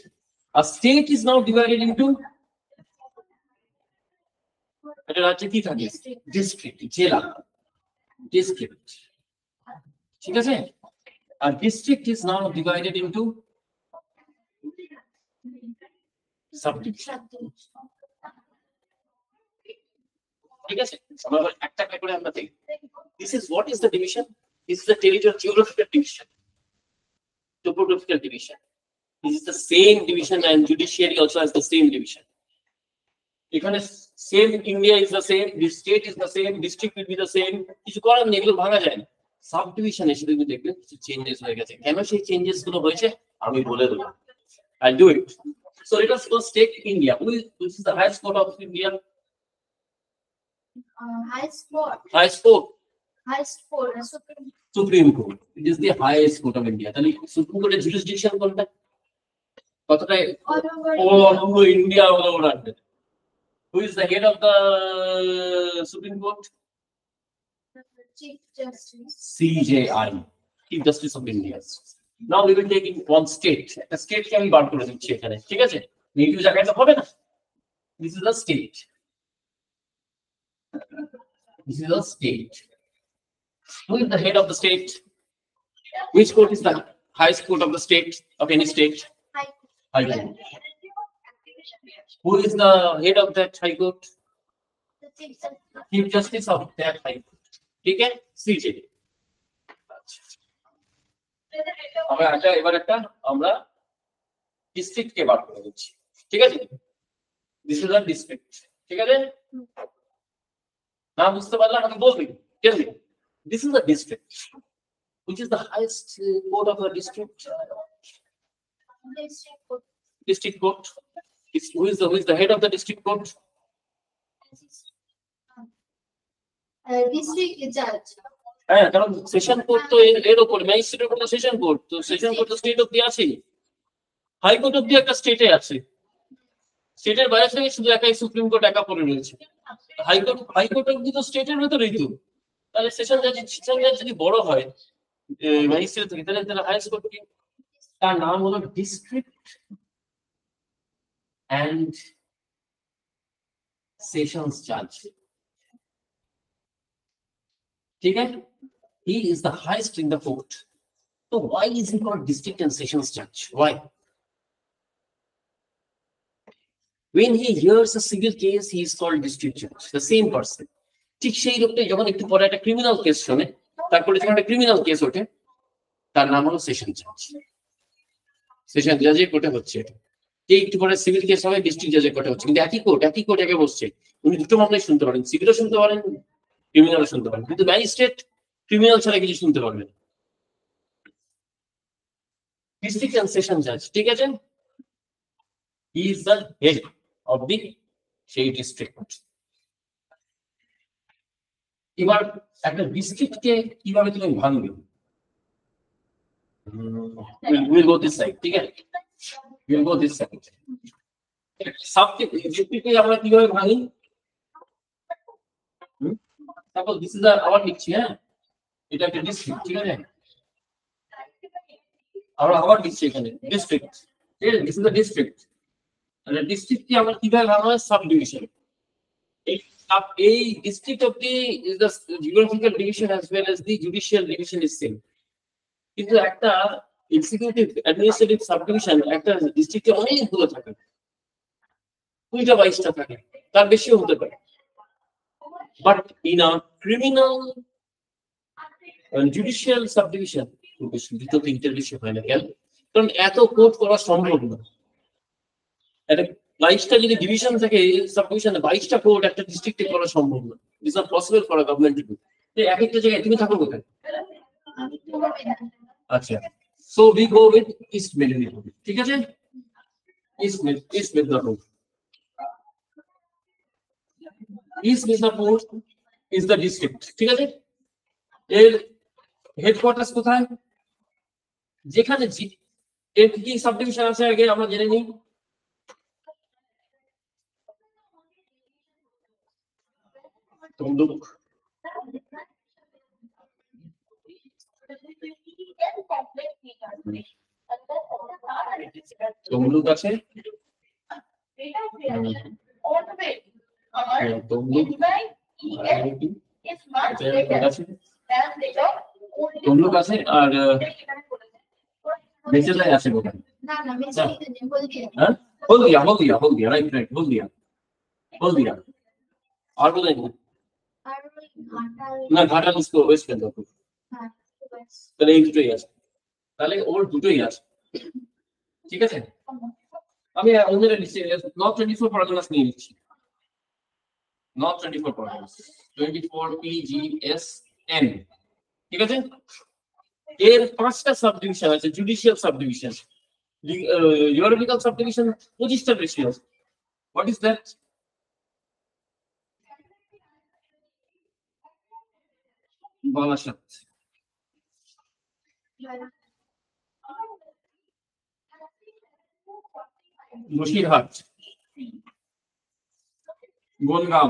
A state is now divided into district. Jela. District. Okay? A district is now divided into subdivision. This is what is the division? This is the territorial geographical division. Topographical division. This is the same division and judiciary also has the same division. এখানে same India is the same, this state is the same, district will be the same. কিছু করার নেই, এগুলো ভাঙা যায় না। Subdivision এসে তুমি দেখবেন কিছু চেঞ্জেস হয়ে গেছে। কেন সেই চেঞ্জেস গুলো হয়েছে আমি বলে দেবো। I'll do it. So let us first take India. Which is the highest court of India? highest court. Highest court. Highest court. Supreme Court. It is the highest court of India. তাহলে Supreme Court এর jurisdiction কোনটা? কতটা? All over India, all over under. Who is the head of the Supreme Court? Chief Justice. CJI, Chief Justice of India. Now we will take in one state. A state can be বার করে দিচ্ছি এখানে, ঠিক আছে? New জায়গায় তো হবে না। This is a state. This is a state. Who is the head of the state? Which court is the highest court of the state, of any state? High Court. Who is the head of that High Court? The Chief Justice. Chief Justice of that High Court. ठीक है? CJ. এবার একটা আমরা district কে বার করে দিচ্ছি, ঠিক আছে? This is a district, ঠিক আছে? না বুঝতে পারলে আমাকে বলবি। This is the district. Which is the highest court of the district? District court. Who is the head of the district court? District judge. হ্যাঁ, কারণ সেশন কোর্ট তো এর উপরে, ম্যাজিস্ট্রেটের উপরে সেশন কোর্ট, তো সেশন কোর্ট তো স্টেট অব্দি আছে, হাইকোর্ট অব্দি একটা স্টেটে আছে, স্টেটের বাইরে থেকে শুধু একাই সুপ্রিম কোর্ট একা পড়ে রয়েছে, হাইকোর্ট অব্দি তো স্টেটের ভেতরেই তো। তাহলে সেশন জাজ যদি বড় হয় ম্যাজিস্ট্রেট থেকে, তাহলে হাইয়েস্ট কোর্ট কি? তার নাম হলো ডিস্ট্রিক্ট অ্যান্ড সেশনস জাজ। ঠিক আছে? He is the highest in the court. So why is he called district and sessions judge? Why? When he hears a civil case, he is called district judge. The same person. ঠিক সেই লোকটাই যখন একটু পরে একটা criminal case শোনে, তারপরে যখন একটা ক্রিমিনাল কেস ওঠে, তার নাম হলো সেশন জাজ। সেশন জাজের কোর্টে হচ্ছে এটা। যে একটু পরে সিভিল কেস হবে, ডিস্ট্রিক্ট জাজের কোর্টে হচ্ছে, কিন্তু একই কোর্ট একে বসছে। উনি দুটো মামলাই শুনতে পারেন, সিভিলও শুনতে পারেন, ক্রিমিনালও শুনতে পারেন, কিন্তু ম্যাজিস্ট্রেট ক্রিমিনাল ছাড়া কিছু শুনতে পারবেন। ডিস্ট্রিক্ট এন্ড সেশন জাজ, ঠিক আছে? He is the head of the সেই ডিস্ট্রিক্ট। এবার একটা ডিস্ট্রিক্টকে কিভাবে তুমি ভাঙবে? উইল গো দিস সাইড, ঠিক আছে? Will go this side. ডিস্ট্রিক্টকে আমরা কিভাবে ভাঙি? তারপর দিস ইজ আওয়ার লিখছি, হ্যাঁ, এটা একটা ডিস্ট্রিক্ট, ঠিক আছে? আমরা আবার দিচ্ছি এখানে ডিস্ট্রিক্ট, ঠিক আছে? This is the district. আর ডিস্ট্রিক্টকে আমরা কিভাবে ভাঙা হয়? Sub division. এই district of the is the geographical division as well as the judicial division is same. কিন্তু একটা এক্সিকিউটিভ অ্যাডমিনিস্ট্রেটিভ সাব ডিভিশন একটা ডিস্ট্রিক্টে অনেকগুলো থাকে, 20-22টা থাকে, তার বেশিও হতে পারে। But in a criminal judicial subdivision দুটো তিনটের বেশি হয় না। কেন? কারণ এত কোর্ট করা সম্ভব না। একটা 22টা যদি ডিভিশন থাকে সাবডিভিশনে, 22টা কোর্ট একটা ডিস্ট্রিক্টে করা সম্ভব না। It's not possible for a government to do. এক একটা জায়গায় তুমি থাকো কোথায়? আচ্ছা, so we go with east Medinipur, ঠিক আছে? East Medinipur. East Medinipur is the district, ঠিক আছে? এর হেডকোয়ার্টার্স কোথায়? যেখানে এর কি সাবডিভিশন আছে আগে আমরা জেনে নিই। তমলুক, তমলুক আছে, তমলুক তমলুক আছে, আর বেঁচে আছে কোথায়? হলদিয়া, রাইট, হলদিয়া। আর কোথায়? না, ঘাটাল ওয়েস্ট বেঙ্গল। তাহলে এই দুটোই আছে, তাহলে ওর দুটোই আছে, ঠিক আছে? আমি অন্যের নর্থ 24 পরগনাস নিয়ে নিচ্ছি। নর্থ 24 পরগনাস, 24 PGSN, ঠিক আছে? এর 5টা সাবডিভিশন আছে, জুডিশিয়াল সাবডিভিশন। জিওগ্রাফিক্যাল সাবডিভিশন 25টা বেশি আছে। What is that? Barasat, Basirhat, Bongaon,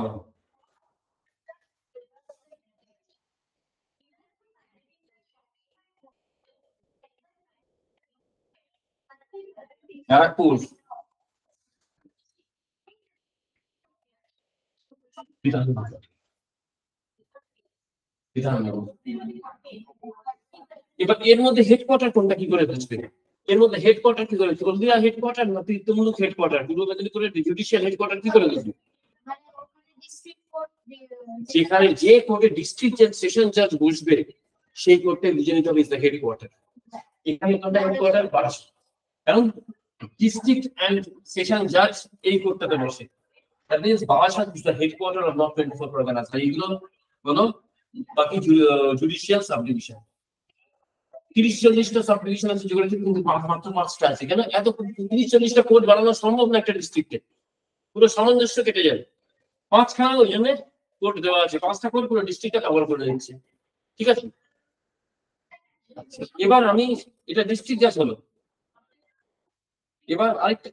Barrackpore, Bidhannagar. এবার এর মধ্যে হেডকোয়ার্টার কোনটা কি করে বুঝবে? এর মধ্যে হেডকোয়ার্টার কি করে? হলদিয়া হেডকোয়ার্টার না তমলুক হেডকোয়ার্টার? পূর্ব মেদিনীপুরের জুডিশিয়াল হেডকোয়ার্টার কি করে বুঝবে? যেখানে যে কোর্টে ডিস্ট্রিক্ট জাজ সেশন জাজ বসবে সেই কোর্টে বুঝে নিতে হবে ইজ দ্য হেডকোয়ার্টার। এখানে কোনটা হেডকোয়ার্টার? কারণ ডিস্ট্রিক্ট এন্ড সেশন জাজ এই কোর্টটাতে বসে, That means Balashat is the headquarter of North 24 Parganas. এইগুলো হলো বাকি জুডিশিয়াল সাবডিভিশন। 30-40টা সাবডিভিশন আছে যেগুলো কিন্তু মাত্র 5টা আছে। কেন এত 30-40টা কোড বানানো সম্ভব না একটা ডিস্ট্রিক্টে, পুরো সামঞ্জস্য কেটে যাবে। 5খানা ওই জন্য কোড দেওয়া আছে, 5টা কোড পুরো ডিস্ট্রিক্টটা কভার করে দিচ্ছে। ঠিক আছে, এবার আমি এটা ডিস্ট্রিক্ট জাজ হলো। এবার আরেকটা,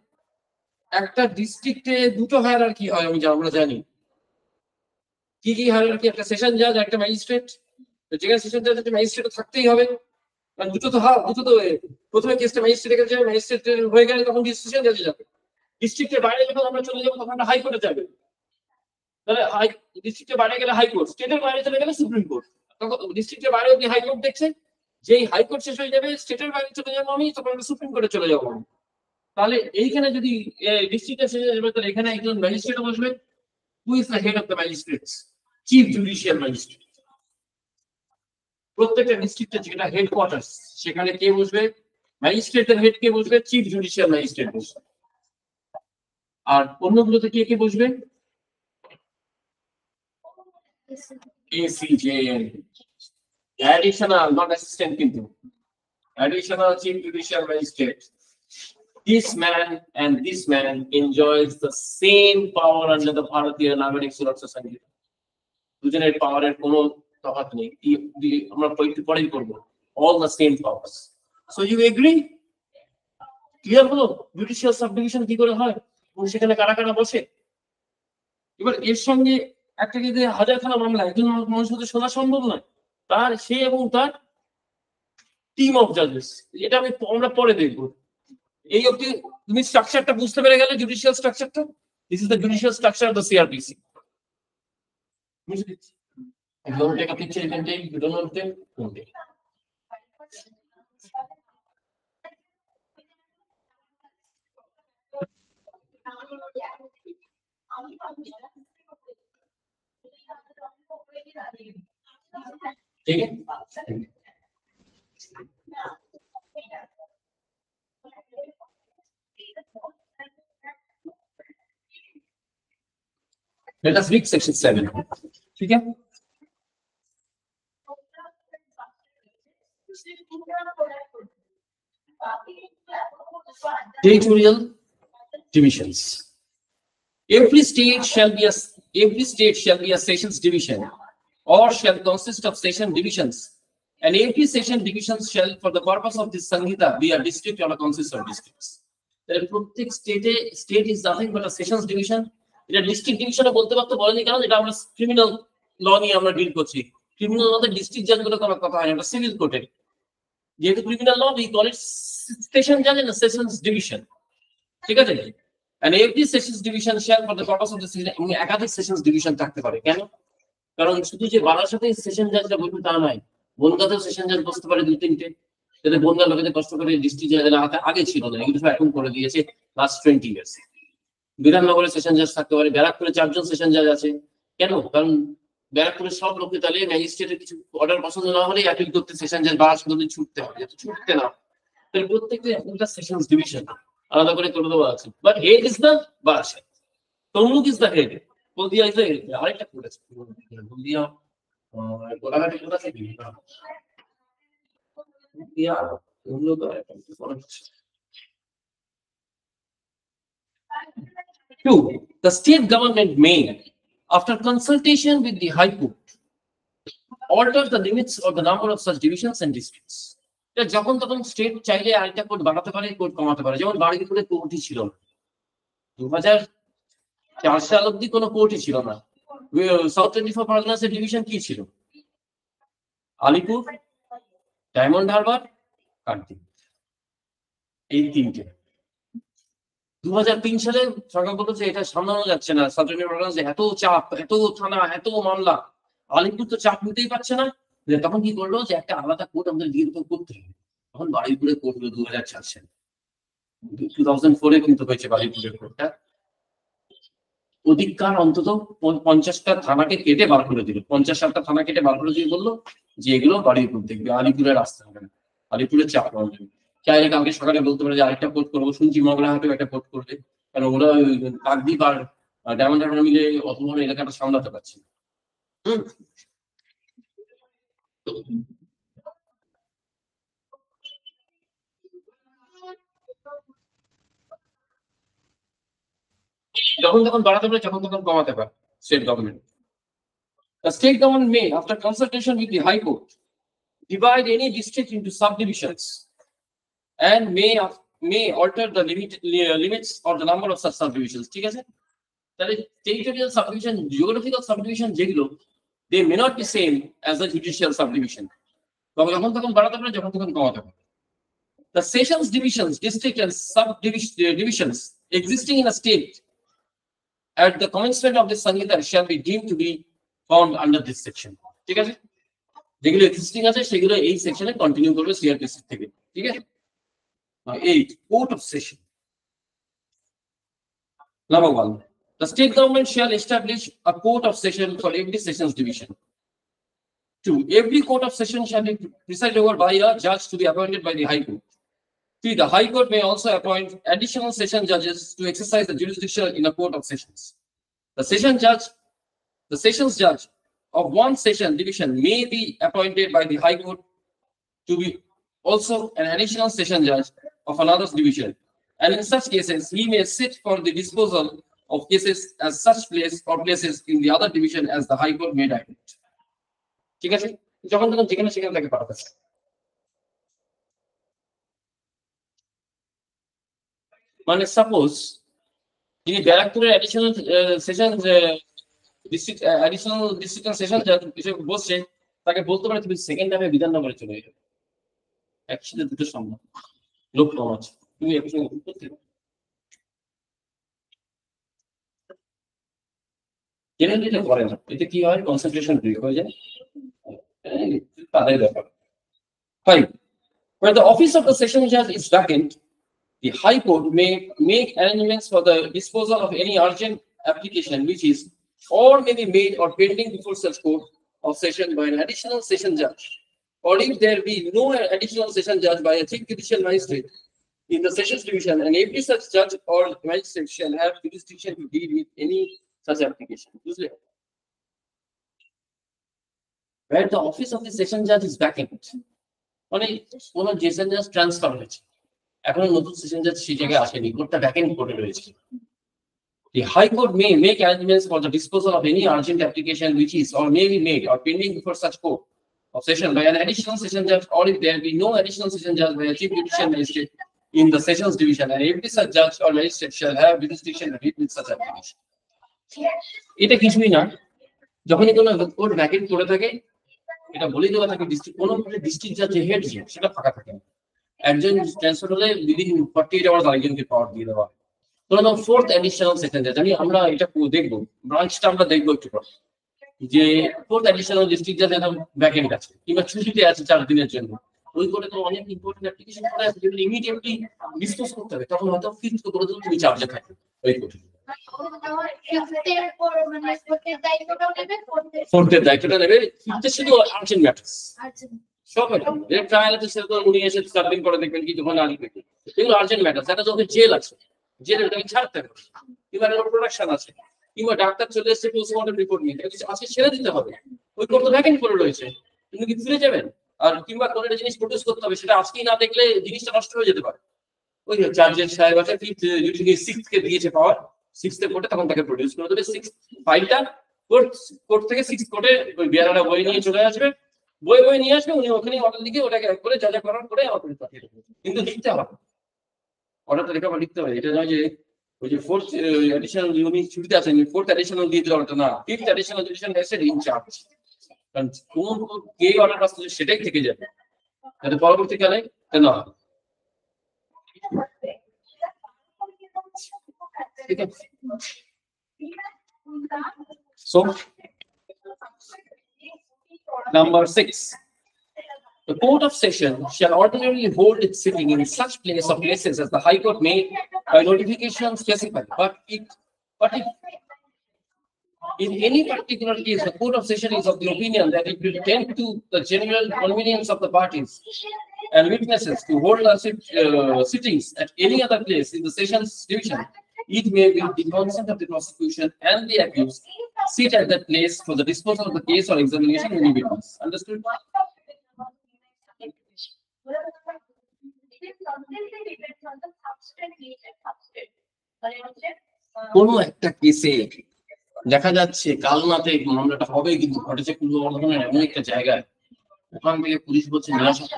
একটা ডিস্ট্রিক্টে দুটো হায়ারার্কি হয় আমরা জানি। কি কি হায়ারার্কি? একটা সেশন জাজ, একটা ম্যাজিস্ট্রেট। তো যেখানে সেশন জাজ একটা ম্যাজিস্ট্রেট থাকতেই হবে, কারণ দুটো তো প্রথমে কেসটা ম্যাজিস্ট্রেটের কাছে যাবে, ম্যাজিস্ট্রেট হয়ে গেলে তখন ডিসিশন জাজে যাবে। ডিস্ট্রিক্টের বাইরে যখন আমরা চলে যাবো তখন আমরা হাইকোর্টে যাবে। তাহলে ডিস্ট্রিক্টের বাইরে গেলে হাইকোর্ট, স্টেটের বাইরে চলে গেলে সুপ্রিম কোর্ট। তখন ডিস্ট্রিক্টের বাইরে অব্দি হাইকোর্ট দেখছে, যেই হাইকোর্ট শেষ হয়ে যাবে স্টেটের বাইরে চলে যাবো আমি, তখন আমরা সুপ্রিম কোর্টে চলে যাবো আমি। তাহলে এইখানে যদি ডিস্ট্রিক্টের শেষ হয়ে যাবে তাহলে এখানে একজন ম্যাজিস্ট্রেট বসবে। হু is the head of the magistrates? Chief judicial magistrate. প্রত্যেকটা ডিস্ট্রিক্টের যেটা হেডকোয়ার্টার্স সেখানে কে বসবে? ম্যাজিস্ট্রেটের হেড কে বসবে? চিফ জুডিশিয়াল ম্যাজিস্ট্রেট বসবে। আর অন্যগুলোতে কে কে বসবে? এসিজে, অ্যাডিশনাল, নট অ্যাসিস্ট্যান্ট, কিন্তু additional chief judicial magistrate. This man and this man enjoys the same power under the Bharatiya Nagarik Suraksha Sanhita. দুজনের পাওয়ারের কোনো তফাৎ নেই, আমরা একটু পরেই করবো। All the same powers. So you agree? Clear হলো জুডিশিয়াল সাবডিভিশন কি করে হয় এবং সেখানে কারা কারা বসে। এবার এর সঙ্গে একটা যদি 1000খানা মামলা একজন মানুষের সাথে শোনা সম্ভব নয়, তার সে এবং তার টিম অফ জাজেস, এটা আমরা পরে দেখবো। এই অবধি তুমি স্ট্রাকচারটা বুঝতে পেরে গেলে, জুডিশিয়াল স্ট্রাকচারটা। This is the judicial structure of the CrPC. If you want to take a picture, you can take. If you don't want to take, don't take. ठीक है, let us read section 7. ठीक है, territorial divisions. Every state shall be a sessions division, or shall consist of session divisions, and every session division shall, for the purpose of this Sanhita, be a district or a consist of districts. প্রত্যেক state is nothing but a sessions division. এটা district ডিভিশনে বলতে পারতো, বলেনি কারণ এটা আমরা criminal ল নিয়ে আমরা ডিল করছি। ক্রিমিনাল লতে ডিস্ট্রিক্ট জাজগুলো কোনো কথা হয় না, এটা সিভিল কোর্টের। যেহেতু criminal law, we call it station জাজ এন্ড সেশনস ডিভিশন। ঠিক আছে, and every sessions division shall, for the purpose of the session, একাধিক সেশনস ডিভিশন থাকতে পারে। কেন? কারণ শুধু যে বারাসাতে সেশন জাজরা বলতে তা নয়, বনগাঁতেও সেশন জাজ বসতে পারে 2-3টে। যাতে বনগাঁ লোকেদের কষ্ট করে ডিস্ট্রিক্ট জাজের আগে ছিল না, এগুলো সব এখন করে দিয়েছে লাস্ট 20 ইয়ার্স। বিধাননগরে সেশন জাজ থাকতে পারে, ব্যারাকপুরে 4 জন সেশন জাজ আছে। কেন? কারণ ব্যারাকপুরের সব লোককে তাহলে ম্যাজিস্ট্রেটের কিছু অর্ডার পছন্দ না হলে অ্যাপিল করতে সেশন জাজ বারাসাতে ছুটতে হবে, যাতে ছুটতে না। তাহলে প্রত্যেকটা একটা সেশনস ডিভিশন আলাদা করে করে দেওয়া আছে। But head is the Barasat, Tamluk is the head, Haldia is the head. আরেকটা কোড আছে, হলদিয়া গোলাঘাটে কোড আছে কি? হলদিয়া তমলুক আর একটা আছে। 2. The state government may, after consultation with the High Court, alter the limits or the number of such divisions and districts. যখন তখন state চাইলে আরেকটা কোর্ট বানাতে পারে, কোর্ট কমাতে পারে। যেমন বারুইপুরে কোর্টই ছিল না, 2004 সাল অব্দি কোনো কোর্টই ছিল না। সাউথ 24 পারগনাসের ডিভিশন কি ছিল? আলিপুর, ডায়মন্ড হারবার, কার্তিক, এই 3টে। 2003 সালে সরকার বলেছে এটা সামলানো যাচ্ছে না, সাউথ 24 পারগনাসে এত চাপ, এত থানা, এত মামলা, আলিপুর তো চাপ নিতেই পারছে না। তখন কি করলো যে একটা আলাদা কোর্ট আমাদের দিয়ে করতে হবে। তখন বারুইপুরে কোর্ট হলো 2004 সালে। 2004 কিন্তু হয়েছে বারুইপুরের কোর্টটা। অধিকার অন্তত 50টা থানাকে কেটে বার করে দিল, 50-60টা থানা কেটে বার করে দিয়ে বললো যে এগুলো বারুইপুর দেখবে, আলিপুরের রাস্তা হবে না, আলিপুরের চাপ হবে। চাইলে কালকে সকালে বলতে পারে যে আরেকটা কোর্ট করবো, শুনছি মগরাহাটেও একটা কোর্ট করবে, কারণ ওরা কাকদ্বীপ আর ডায়মন্ড হারবার মিলে অত বড় এলাকাটা সামলাতে পারছি না। যখন তখন বাড়াতে পারে, যখন তখন কমাতে পারে state government. The state government may, after consultation with the High Court, divide any district into subdivisions and may alter the limits or the number of such subdivisions. ঠিক আছে? তাহলে territorial subdivision, geographical subdivision যেগুলো, they may not be same as the judicial subdivision. যখন তখন বাড়াতে পারে, যখন তখন কমাতে পারে। The sessions divisions, district and subdivisions existing in a state at the commencement of this Sanhita shall be deemed to be found under this section. ঠিক আছে? যেগুলো এক্সিস্টিং আছে সেগুলো এই সেকশনে কন্টিনিউ করবে সিআরপিসি থেকে। ঠিক আছে? 8 Court of Session. Number 1, the state government shall establish a court of session for every sessions division. 2, every court of session shall be presided over by a judge to be appointed by the High Court. 3, the High Court may also appoint additional session judges to exercise the jurisdiction in a court of sessions. The sessions judge of one session division may be appointed by the High Court to be also an additional session judge of another division, and in such cases he may sit for the disposal of cases as such place or places in the other division as the High Court may direct. ঠিক আছে? যখন তখন যেখানে সেখানে তাকে পাঠাতে। মানে suppose যিনি ব্যারাকপুরের additional session district additional district session জাজ হিসেবে বসছে, তাকে বলতে পারে তুমি সেকেন্ড টাইমে বিধাননগরে চলে যাবে, একসাথে দুটো সম্ভব, লোক কম আছে, তুমি একই সঙ্গে করতে পারো। জেনারেলি এটা করে না, এতে কি হয় কনসেন্ট্রেশন ব্রেক হয়ে যায়, তাদের ব্যাপার। 5, where the office of the session judge is vacant, the High Court may make arrangements for the disposal of any urgent application which is or may be made or pending before such court of session by an additional session judge, or if there be no additional session judge by a chief judicial magistrate in the sessions division, and every such judge or magistrate shall have jurisdiction to deal with any such application. Where the office of the session judge is vacant, মানে কোন session জাজ transfer হয়েছে, এখন নতুন session জাজ সেই জায়গায় আসেনি, কোর্টটা ভ্যাকেন্ট করে রয়েছে। The High Court may make arrangements for the disposal of any urgent application which is or may be made or pending before such court of session by an additional session judge, or if there be no additional session judge by a chief judicial magistrate in the sessions division, and every such judge or magistrate shall have jurisdiction to deal with such application. এটা কিছুই না, যখনই কোনো court vacant করে থাকে এটা বলেই দেওয়া থাকে ডিস্ট্রিক্ট, কোনো ডিস্ট্রিক্ট জাজ যে হেড সেটা ফাঁকা থাকে, একজন ট্রান্সফার হলে উইদিন 48 আওয়ার্স আরেকজনকে পাওয়ার দিয়ে দেওয়া। ধরুন 4th অ্যাডিশনাল সেশন জাজ, আমরা এটা দেখবো, ব্রাঞ্চটা আমরা দেখবো একটু পর, যে 4th অ্যাডিশনাল ডিস্ট্রিক্ট জাজ একদম ভ্যাকেন্ট আছে কিংবা ছুটিতে আছে 4 দিনের জন্য, ওই করে তো অনেক ইম্পর্টেন্ট অ্যাপ্লিকেশন করে আছে যেগুলো ইমিডিয়েটলি ডিসপোজ করতে হবে, তখন হয়তো ফিক্সড করে দিলে তুমি চার্জে থাকবে ওই কোর্টে। 4th এর দায়িত্বটা নেবে, 5th শুধু আর্জেন্ট ম্যাটার্স সব এটা ট্রায়াল আছে, সেটা তো উনি এসে 4 দিন পরে দেখবেন কি যখন আসবে, এগুলো আর্জেন্ট ম্যাটার্স। এটা যখন জেল আছে, জেলে ওটাকে ছাড়তে হবে, কিংবা প্রোডাকশন আছে, কিংবা ডাক্তার চলে এসেছে পোস্টমর্টম রিপোর্ট নিয়ে, আজকে ছেড়ে দিতে হবে, ওই কোর্ট তো ভ্যাকেন্ট করে রয়েছে, তুমি কি ফিরে যাবেন? আর কিংবা কোনো একটা জিনিস প্রডিউস করতে হবে, সেটা আজকেই না দেখলে জিনিসটা নষ্ট হয়ে যেতে পারে। ওই চার্জের সাহেব আছে, 6th কে দিয়েছে পাওয়ার, 6th এর কোর্টে তখন তাকে প্রডিউস করে দেবে, 6th ফাইলটা কোর্ট থেকে 6th কোর্টে ওই বিয়ারাটা বই নিয়ে চলে আসবে, বই নিয়ে আসবে, উনি ওখানে অর্ডার লিখে ওটাকে এক করে যা যা করার করে আমাকে পাঠিয়ে দেবে, কিন্তু লিখতে হবে, অর্ডারটা লেখা লিখতে হবে। এটা নয় যে ওই যে 4th অ্যাডিশনাল উনি ছুটিতে আছেন 4th অ্যাডিশনাল দিয়ে দিল, ওটা না, 5th additional judicial magistrate in charge, কারণ কোন কে অর্ডার আসছে সেটাই থেকে যাবে, যাতে পরবর্তীকালে না হয়। ঠিক আছে, so number 6, the Court of Session shall ordinarily hold its sitting in such place or places as the High Court may by notification specify, but if in any particular case the Court of Session is of the opinion that it will tend to the general convenience of the parties and witnesses to hold sittings at any other place in the sessions division, It may be the consent of the prosecution and the accused sit at that place for the disposal of the case or examination of any witness. Understood? কোনো একটা কেসে দেখা যাচ্ছে কালনাতে মামলাটা হবে, কিন্তু ঘটেছে পূর্ব বর্ধমানের এমন একটা জায়গায়, ওখান থেকে পুলিশ বলছে নিরাসক্ত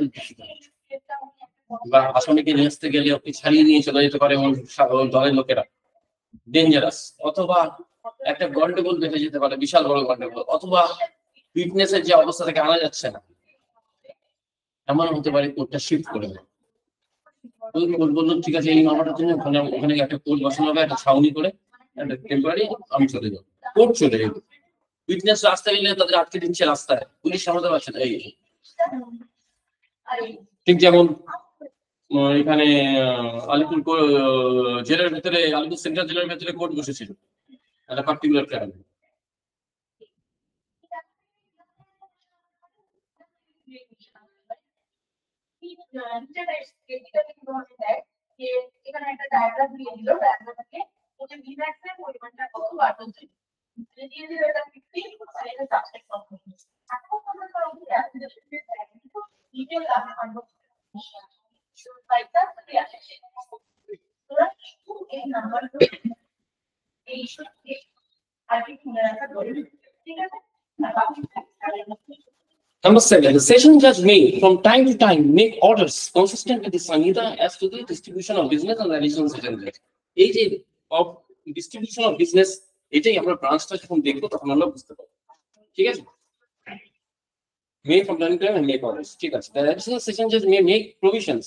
বা আসামিকে নিয়ে আসতে গেলে আপনি ছাড়িয়ে নিয়ে চলে যেতে পারে এবং দলের লোকেরা ডেঞ্জারাস, অথবা একটা গন্ডগোল বেঁধে যেতে পারে, বিশাল বড় গন্ডগোল, অথবা ফিটনেসের যে অবস্থা থেকে আনা যাচ্ছে না, এমন হতে পারে কোর্টটা শিফট করে দেয়। কোর্ট বললো ঠিক আছে এই মামলাটার জন্য ওখানে একটা কোর্ট বসানো হবে, একটা ছাউনি করে একটা টেম্পোরারি, আমি চলে যাবো, কোর্ট চলে যাবো। উইটনেস রাস্তায় গেলে তাদের আটকে দিচ্ছে রাস্তায়, পুলিশ সামলাতে পারছে না। এই ঠিক যেমন এখানে আলিপুর জেলের ভেতরে, আলিপুর সেন্ট্রাল জেলের ভেতরে কোর্ট বসেছিল একটা পার্টিকুলার কারণে। এখানে একটা ডায়াগ্রাম দিয়ে দিল, ডায়াগ্রামটাকে ওটা ভিম্যাক্সের পরিমাণটা কত বার হচ্ছে দিয়ে দিল, এটা 50 আর এটা সাবজেক্ট কমপ্লিট। এখন আমরা করব অ্যাপ্লিকেশন ডিটেইল আমি আনব লাইকটা তো আসে তোরা এই নাম্বারটা এই সত্যি আর কি মনে রাখা দরকার, ঠিক আছে? Number 7, the session judge may, from time to time, make orders consistent with the Sanhita as to the distribution of business and additional certificate. এই যে of distribution of business, এটাই আমরা ব্রাঞ্চটা যখন দেখবো তখন আমরা বুঝতে পারবো, ঠিক আছে? May from time to time and make orders, ঠিক আছে? The additional session judge may make provisions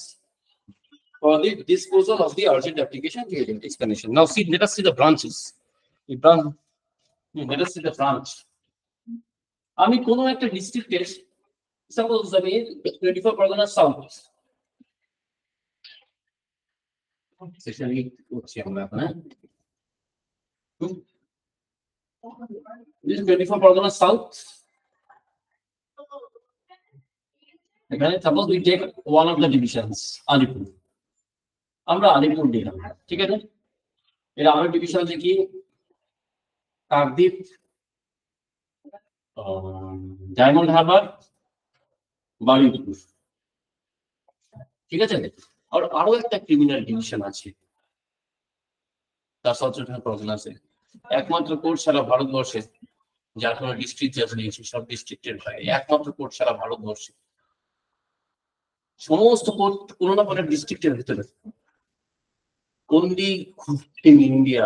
for the disposal of the urgent application explanation. Now see, let us see the branches. Let us see the branch. আমি কোন একটা ডিস্ট্রিক্টের, suppose আমি 24 Parganas south সেশনে করছি আমরা এখন, this 24 পরগনা সাউথ, এখানে suppose we take one of the divisions Alipore, আমরা আলিপুর দিলাম, ঠিক আছে? এর আমার ডিভিশন আছে কি কাকদ্বীপ, ডায়মন্ড হারবার, বারুইপুর, ঠিক আছে? আর আরো একটা ক্রিমিনাল ডিভিশন আছে তার সচেতন প্রগনাসে, একমাত্র কোর্ট সারা ভারতবর্ষে যার কোনো ডিস্ট্রিক্ট জাজ নিয়েছে, সব ডিস্ট্রিক্টের ভাই একমাত্র কোর্ট সারা ভারতবর্ষে, সমস্ত কোর্ট কোনো না কোনো ডিস্ট্রিক্টের ভিতরে, অনলি ইন ইন্ডিয়া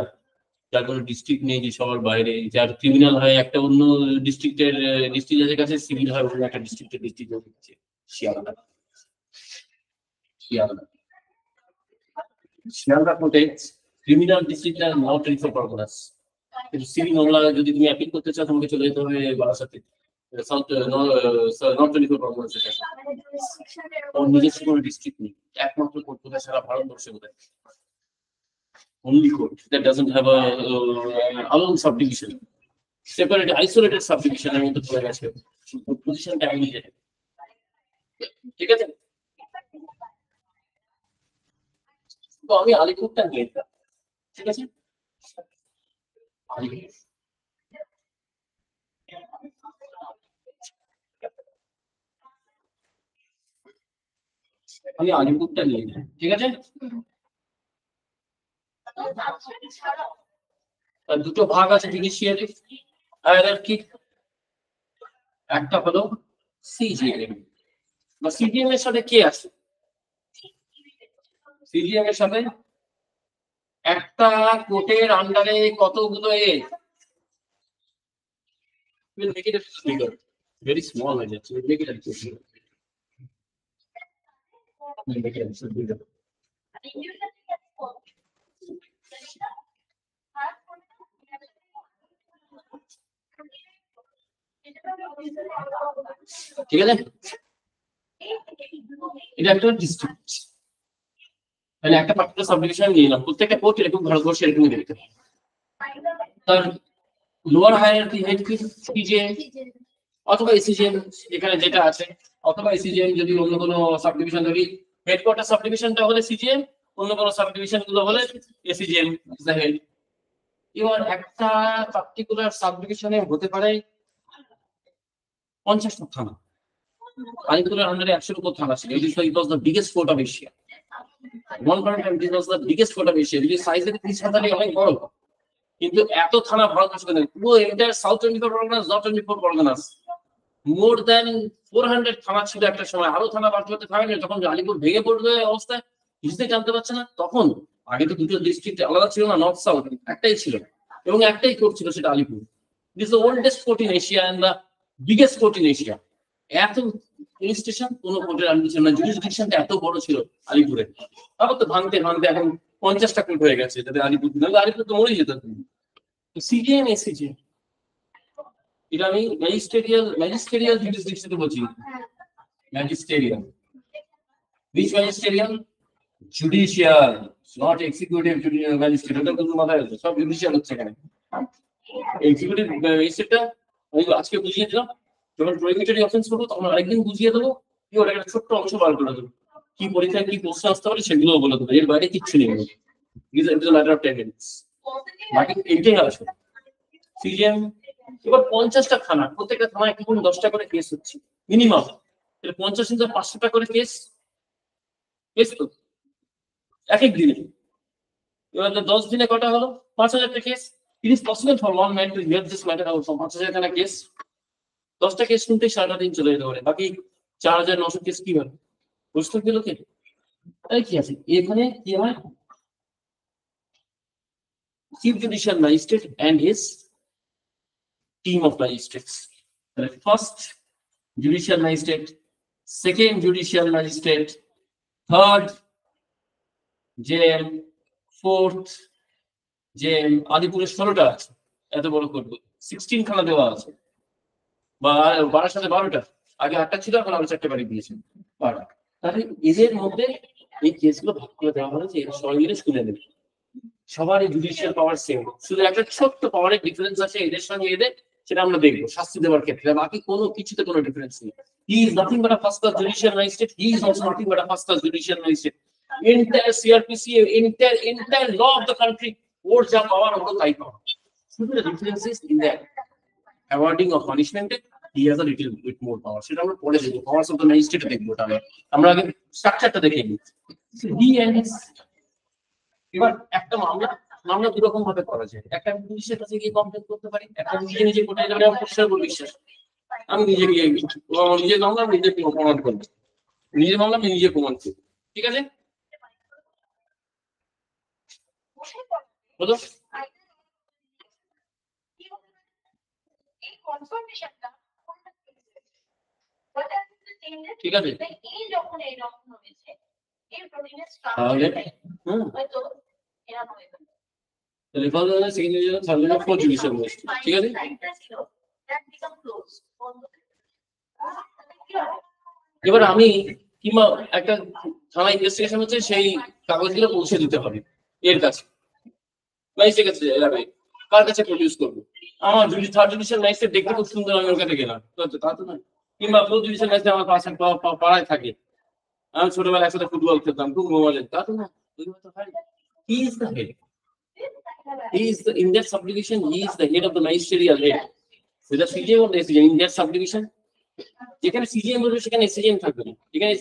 যার কোনো ডিস্ট্রিক্ট নেই, যে সবার বাইরে, যার ক্রিমিনাল হয় একটা অন্য ডিস্ট্রিক্টের ডিস্ট্রিক্ট জাজের কাছে, সিভিল হয় অন্য একটা ডিস্ট্রিক্টের ডিস্ট্রিক্ট জাজের কাছে। শিয়ালদা কোর্টে ক্রিমিনাল ডিস্ট্রিক্ট আর নর্থ 24 পরগনাস, কিন্তু সিভিল মামলা যদি তুমি অ্যাপিল করতে চাও তোমাকে চলে যেতে হবে বারাসাতে, সাউথ নর্থ 24 পরগনাসের কাছে। ওর নিজস্ব কোনো ডিস্ট্রিক্ট নেই, একমাত্র কোর্ট কোথায় সারা ভারতবর্ষে কোথায়, only court that doesn't have a alone subdivision, separate isolated subdivision এর মধ্যে চলে গেছে, পজিশনটা আমি নিজে, ঠিক আছে? তো আমি আলিপুরটা নিয়ে নিলাম, ঠিক আছে? আমি আলিপুরটা নিয়ে নিলাম, ঠিক আছে? দুটো ভাগ আছে জুডিশিয়ারি হায়ারার্কি, একটা হলো সিজিএম বা সিজিএম এর সাথে কে আছে? সিজিএম এর সাথে একটা কোর্টের আন্ডারে কতগুলো ভেরি স্মল হয়ে যাচ্ছে, ঠিক আছে? এটা একটা ডিস্ট্রিক্ট, মানে একটা পার্টিকুলার সাবডিভিশন নিয়ে নিলাম, প্রত্যেকটা কোর্ট এরকম ভারতবর্ষে এরকমই দেখতে, তার লোয়ার হায়ারার্কি হেড কি সিজিএম অথবা এসিজিএম এখানে যেটা আছে, অথবা এসিজিএম যদি অন্য কোনো সাবডিভিশন ধরি, হেডকোয়ার্টার সাবডিভিশনটা হলে সিজিএম অন্য কোনো সাবডিভিশন গুলো হলে এসিজিএম ইজ দ্য হেড। এবার একটা পার্টিকুলার সাবডিভিশনে হতে পারে 50টা থানা। আলিপুরের আন্ডারে 100-এর উপর থানা ছিল। It was the biggest fort of Asia. One point of time, this was the biggest fort of Asia. Because size এর 30,000 অনেক বড়, কিন্তু এত থানা ভারতবর্ষে নেই। পুরো entire south 24 Parganas, north 24 Parganas, more than 400 থানা ছিল একটা সময়। আরো থানা বাড়তে বাড়তে থাকেনি। তখন আলিপুর ভেঙে পড়বে অবস্থায় কিছুতেই জানতে পারছে না। তখন আগে তো দুটো ডিস্ট্রিক্ট আলাদা ছিল না, নর্থ সাউথ একটাই ছিল, এবং একটাই কোর্ট ছিল, সেটা Alipore. This the oldest court in Asia and the biggest court in Asia. এত পুলিশ স্টেশন কোনো কোর্টের আগে ছিল না, জুরিসডিকশনটা এত বড় ছিল আলিপুরে। তারপর তো ভাঙতে ভাঙতে এখন 50টা কোর্ট হয়ে গেছে, যাতে আলিপুর আলিপুর তো মরেই যেত। সিজিএম এসিজিএম এটা আমি ম্যাজিস্টেরিয়াল জুরিসডিকশনে বলছি। Magisterial, which magisterial? Judicial, not executive judicial magistrate. এটা তো মাথায় আছে, সব জুডিশিয়াল হচ্ছে এখানে। এক্সিকিউটিভ ম্যাজিস্ট্রেটটা আমি আজকে বুঝিয়ে দিলাম, যখন প্রহিবিটরি অফেন্স করবো তখন আরেকদিন বুঝিয়ে দেবো, কি ওটা একটা ছোট্ট অংশ বার করে দেবো, কি পরীক্ষায় কি প্রশ্ন আসতে পারে সেগুলো বলে দেবো। এর বাইরে কিচ্ছু নেই, ম্যাটার অফ 10 minutes। বাকি এইটাই আছে সিজিএম। এবার 50টা থানা, প্রত্যেকটা থানায় কি কোনো 10টা করে কেস হচ্ছে মিনিমাম। 50 থেকে 500টা করে কেস তো এক এক দিনে। এবার 10 দিনে কটা হলো? 5000টা case. It is possible for one man to hear this matter out from 5000 case. 10টা কেস শুনতেই সারাটা দিন চলে যেতে পারে। বাকি 4900 কেস কি হবে? বুঝতে পেলো কে? তাই কি আছে এখানে? কি হয়? Chief judicial magistrate and his team of magistrates. The first judicial magistrate, second judicial magistrate, third JM, fourth JM। আলিপুরের 16টা আছে, এত বড় করবো 16 খানা দেওয়া আছে, বা 12 সাথে 12টা। আগে 8টা ছিল, এখন আরো 4টে বাড়ি দিয়েছে 12। তাহলে এদের মধ্যে এই কেসগুলো ভাগ করে দেওয়া হলো যে সবাই মিলে শুনে নেবে। সবার জুডিশিয়াল পাওয়ার সেম, শুধু একটা ছোট্ট পাওয়ারের ডিফারেন্স আছে এদের সঙ্গে এদের, সেটা আমরা দেখবো শাস্তি দেওয়ার ক্ষেত্রে। বাকি কোনো কিছুতে কোনো ডিফারেন্স নেই। He is nothing but a first class judicial magistrate, he is also nothing but a first class judicial magistrate. Entire CrPC, entire law of the country, ওর যা পাওয়ার ওর তাই পাওয়ার। শুধু difference is in the awarding of punishment, he has a little bit more power. সেটা আমরা পরে দেখবো, powers of the magistrate দেখবো। তাহলে আমরা আগে স্ট্রাকচারটা দেখে নিই। হি এন্ড হিজ। এবার একটা মামলা দুরকম ভাবে করা যায়। একটা আমি পুলিশের কাছে গিয়ে কমপ্লেন করতে পারি, একটা নিজে কোর্টে যাবে, আমার পুলিশের উপর বিশ্বাস, আমি নিজে গিয়ে নিজের মামলা নিজে প্রমাণ করবো, নিজের মামলা আমি নিজে প্রমাণ করবো। ঠিক আছে, বলো। ঠিক আছে, তাহলে ঠিক আছে। এবার আমি কিংবা একটা থানা ইনভেস্টিগেশন হচ্ছে, সেই কাগজগুলো পৌঁছে দিতে হবে এর কাছে, ম্যাজিস্ট্রেট কাছে যাবে, কার কাছে প্রডিউস করবো? আমার থার্ড জুডিশিয়াল ম্যাজিস্ট্রেট দেখতে খুব সুন্দর, আমি ওর কাছে গেলাম, তা তো নয়। কিংবা ফোর্থ জুডিশিয়াল ম্যাজিস্ট্রেট আমার পাশে পাড়ায় থাকে, আমি ছোটবেলায় একসাথে ফুটবল খেলতাম, খুব মোবাইল, তা তো না। He is the head. He is the, in that subdivision, he is the head of the ministerial head. Whether CJM or the SCJM, in that subdivision, যেখানে সিজিএম বলবে সেখানে এসিজিএম থাকবে না, যেখানে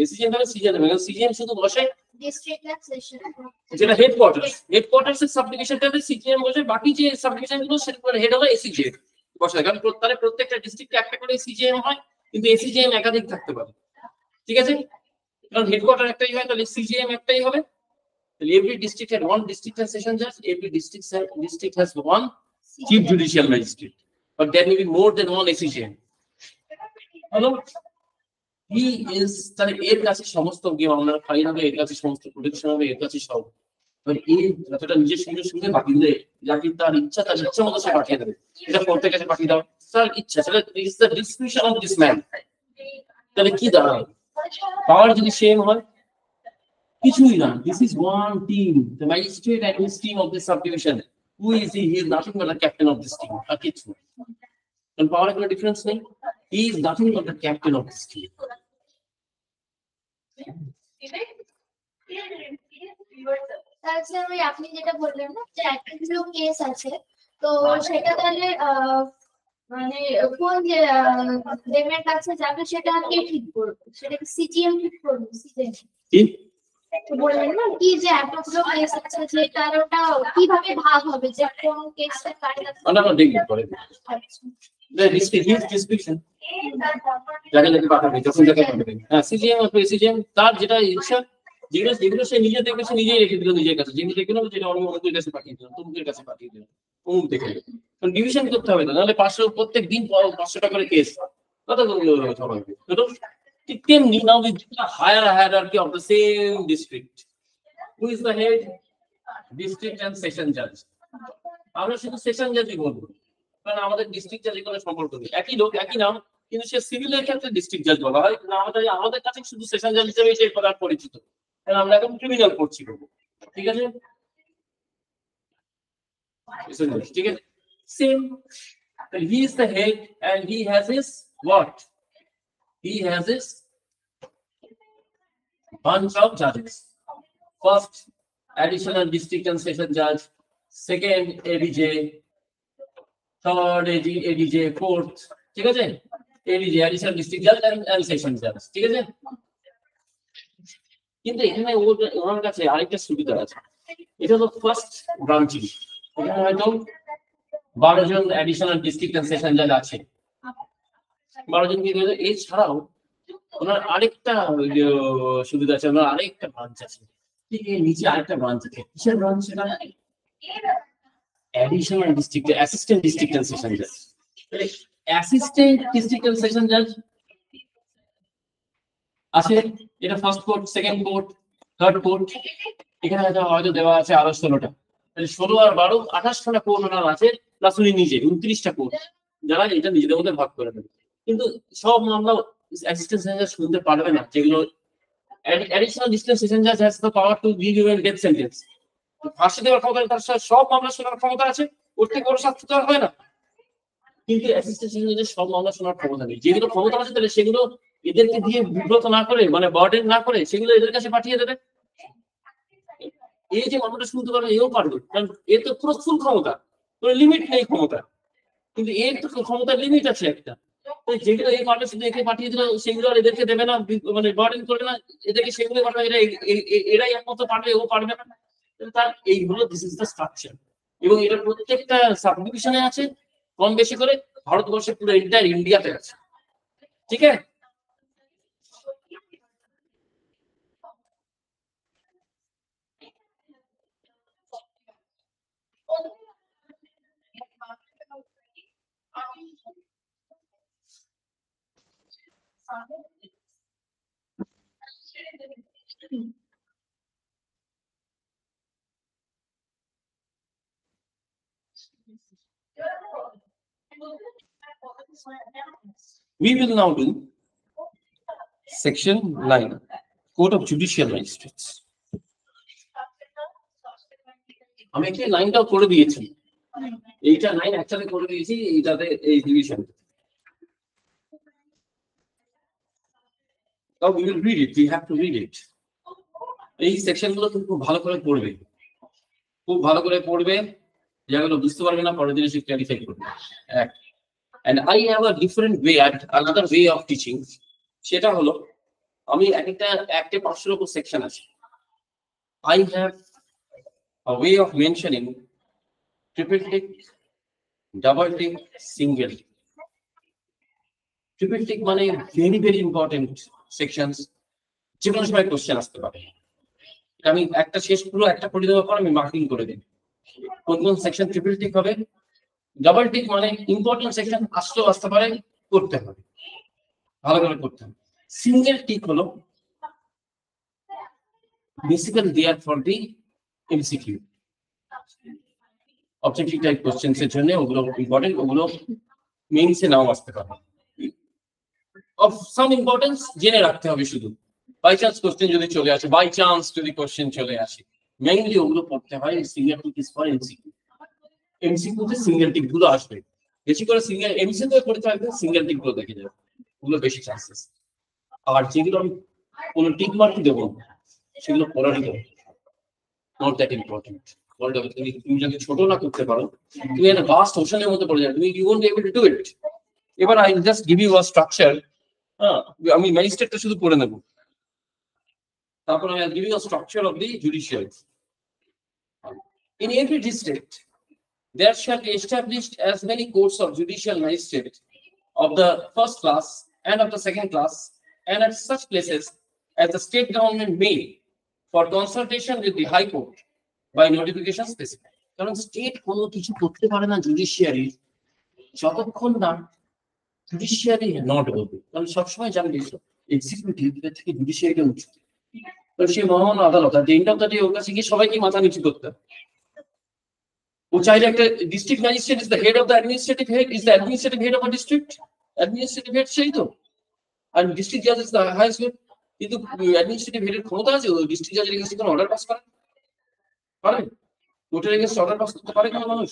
এসিজিএম থাকবে সিজিএম থাকবে না। সিজিএম শুধু বসে ডিস্ট্রিক্ট সেশন, যেটা হেডকোয়ার্টার্স সাবডিভিশনটাতে সিজিএম বসে, বাকি যে সাবডিভিশন গুলো সেগুলোর হেড হবে এসিজিএম বসে। কারণ তাহলে প্রত্যেকটা ডিস্ট্রিক্টে একটা করে সিজিএম হয়, কিন্তু এসিজিএম একাধিক থাকতে পারে। ঠিক আছে, কারণ হেডকোয়ার্টার একটাই হয়, তাহলে সিজিএম একটাই হবে। Every district had one district and session judge. Every district has one chief judicial magistrate, but there may be more than one SCJM. Hello, he is তাহলে এর কাছে সমস্ত মামলার ফাইল হবে, এর কাছে সমস্ত প্রোটেকশন হবে, এর কাছে সব। এই যতটা নিজের সঙ্গে বাকি দেয়, যাকে তার ইচ্ছা মতো সে পাঠিয়ে দেবে। এটা কোর্টের কাছে পাঠিয়ে দাও, তার ইচ্ছা, সেটা is the description of this man. তাহলে কি দাঁড়ায়? পাওয়ার যদি সেম হয়, কিছুই না। This is one team, the magistrate and his team of this subdivision. Who is he? He is nothing but the captain of this team. আর কিছু না। And power কোনো difference নেই। He is nothing but the captain of this team. তাহলে ওই আপনি যেটা বললেন না যে একটা কেস আছে, তো সেটা তাহলে মানে কোন যে লেভেল কাছে যাবে সেটা কে ঠিক করবে? সেটা কি সিজিএম ঠিক করবে? সিজিএম কি বললেন না কি যে এতগুলো কেস আছে যে তার ওটা কিভাবে ভাগ হবে যে কোন কেসটা কার কাছে? আমরা দেখি পরে ডিসক্রিপশন যাকে যাকে পাঠাবে যখন যাকে পাঠাবে। হ্যাঁ, সিজিএম অথবা এসিজিএম তার যেটা ইচ্ছা, যেগুলো যেগুলো সে নিজে দেখবে সে নিজেই রেখে দিল নিজের কাছে, যেগুলো দেখবে না যেটা অমুকের কাছে পাঠিয়ে দিল, তমুকের কাছে পাঠিয়ে দিল, অমুক দেখে দিল। কারণ ডিভিশন করতে হবে না, নাহলে 500 প্রত্যেক দিন 500টা করে কেস কতগুলো হবে। তো ঠিক তেমনি now with higher hierarchy of the same district, who is the head? District and session জাজ। আমরা শুধু সেশন জাজই বলবো, কারণ আমাদের ডিস্ট্রিক্ট জাজের কোনো সম্পর্ক নেই। একই লোক একই নাম, কিন্তু সে সিভিলের ক্ষেত্রে ডিস্ট্রিক্ট জাজ বলা হয়, কিন্তু আমাদের কাছে শুধু সেশন জাজ হিসেবে সেই পদার্থ পরিচিত, কারণ আমরা এখন ক্রিমিনাল করছি। ঠিক আছে, ঠিক আছে, same. He is the head and he has his what? He has his bunch of judges. First, additional district and session judge. Second, ADJ. Third, ADJ. Fourth, ঠিক আছে, ADJ, additional district judge and session judge. ঠিক আছে, কিন্তু এখানে ওনার কাছে আরেকটা সুবিধা আছে, এটা হলো ফার্স্ট ব্রাঞ্চিং। এখানে হয়তো 12 জন অ্যাডিশনাল ডিস্ট্রিক্ট এন্ড সেশন জাজ আছে, 12 জন কি করে। এছাড়াও ওনার আরেকটা সুবিধা আছে, ওনার আরেকটা ব্রাঞ্চ আছে, ঠিক এই নিচে আরেকটা ব্রাঞ্চ আছে। কিসের ব্রাঞ্চ? সেটা additional district assistant district and session জাজ। অ্যাসিস্ট্যান্ট ডিস্ট্রিক্ট এন্ড সেশন জাজ আছে, এটা first court, second court, third court. এখানে হয়তো দেওয়া আছে আরো 16টা, 16 আর 12 28টা কোর্ট ওনার আছে, প্লাস উনি নিজে 29টা কোর্ট, যারা এটা নিজেদের মধ্যে ভাগ করে নেবে। কিন্তু সব মামলা অ্যাসিস্ট্যান্ট সেশন জাজ শুনতে পারবে না, যেগুলো অ্যাডিশনাল ডিস্ট্রিক্ট সেশন জাজ has the power to give you death sentence. ফাঁসি দেওয়ার ক্ষমতা তার সব মামলা শোনার ক্ষমতা আছে, ওর থেকে বড় শাস্তি তো আর হয় না। কিন্তু অ্যাসিস্ট্যান্ট সেশন জাজের সব মামলা শোনার ক্ষমতা নেই, যেগুলো ক্ষমতা আছে তাহলে সেগুলো এদেরকে দিয়ে বিব্রত না করে, মানে বার্ডেন না করে, সেগুলো এদের কাছে পাঠিয়ে দেবে। এই যে মামলাটা শুনতে পারবে এও পারবে, কারণ এর তো পুরো ফুল ক্ষমতা, কোনো লিমিট নেই ক্ষমতা, কিন্তু এর তো ক্ষমতার লিমিট আছে একটা। তো যেগুলো এই পারবে শুধু একে পাঠিয়ে দিল, সেগুলো আর এদেরকে দেবে না, মানে বার্ডেন করবে না এদেরকে, সেগুলো পাঠাবে, এরাই একমাত্র পারবে, ও পারবে না। তার এই হলো দিস ইজ দ্য স্ট্রাকচার, এবং এটা প্রত্যেকটা সাবডিভিশনে আছে কম বেশি করে, ভারতবর্ষে পুরো এন্টায়ার ইন্ডিয়াতে আছে। ঠিক আছে, we will now do section 9, Court of Judicial Magistrates. আমি একটা লাইনটাও করে দিয়েছি, এইটা লাইন একসাথে করে দিয়েছি এইটাতে, এই division. Now we will read it, we have to read it. এই সেকশনগুলো খুব ভালো করে পড়বে, খুব ভালো করে পড়বে, যেগুলো বুঝতে পারবে না পরের দিনে সে ক্লারিফাই করবে। And I have a different way, another way of teaching. সেটা হলো আমি একটা 500 উপর সেকশন আছে, I have a way of mentioning triple tick, double tick, single tick. Triple tick মানে very important sections, যে কোনো সময় কোশ্চেন আসতে পারে। আমি একটা শেষ পুরো একটা পড়ে দেওয়ার পর আমি মার্কিং করে দিই কোন কোন সেকশন ট্রিপল টিক হবে। ডাবল টিক মানে ইম্পর্টেন্ট সেকশন আসলেও আসতে পারে, করতে হবে, ভালো করে করতে হবে। সিঙ্গেল টিক হলো basically there for the MCQ, objective type questions এর জন্য ওগুলো ইম্পর্টেন্ট, ওগুলো মেইনসে নাও আসতে পারে। অফ সাম ইম্পর্টেন্স জেনে রাখতে হবে শুধু, বাই চান্স কোশ্চেন যদি চলে আসে, বাই চান্স যদি কোশ্চেন চলে আসে, মেইনলি ওগুলো পড়তে হয়। Single tick is for MCQ, MCQ তে সিঙ্গেল টিক গুলো আসবে বেশি করে, সিঙ্গেল এমসিকিউ তে পড়তে থাকবে, সিঙ্গেল টিক গুলো দেখে যাবে, ওগুলো বেশি চান্সেস। আর যেগুলো আমি কোনো টিক মার্ক দেবো সেগুলো পড়ার not that important. তুমি যদি ছোট না করতে পারো, তুমি একটা ভাস্ট ওশানের মধ্যে পড়ে যাবে, তুমি you won't be able to do it. এবার I just give you a structure. আমি ম্যাজিস্ট্রেটটা শুধু পড়ে নেব, তারপর I will give you a structure of the judiciary. In every district, there shall be established as many courts of judicial magistrate of the first class and of the second class, and at such places as the state government may, for consultation with the High Court by notification specified. কারণ state কোনো কিছু করতে পারে না judiciary যতক্ষণ না judiciary not বলবে, কারণ সবসময় জানবে এক্সিকিউটিভ থেকে জুডিশিয়ারিটা উঁচু। তো সেই মহান আদালত আর এন্ড অফ দ্য ডে ওর কাছে গিয়ে সবাইকে মাথা নিচু করতে হবে। ও চাইলে একটা district magistrate is the head of the administrative head, is the administrative head of a district, administrative head সেই তো, আর ডিস্ট্রিক্ট জাজ ইজ দ্য হাইয়েস্ট হেড। কিন্তু অ্যাডমিনিস্ট্রেটিভ হেডের ক্ষমতা আছে ও ডিস্ট্রিক্ট জাজের এগেইনস্টে কোনো অর্ডার পাস করে পারে? কোর্টের এগেইনস্টে অর্ডার পাস করতে পারে কোনো মানুষ?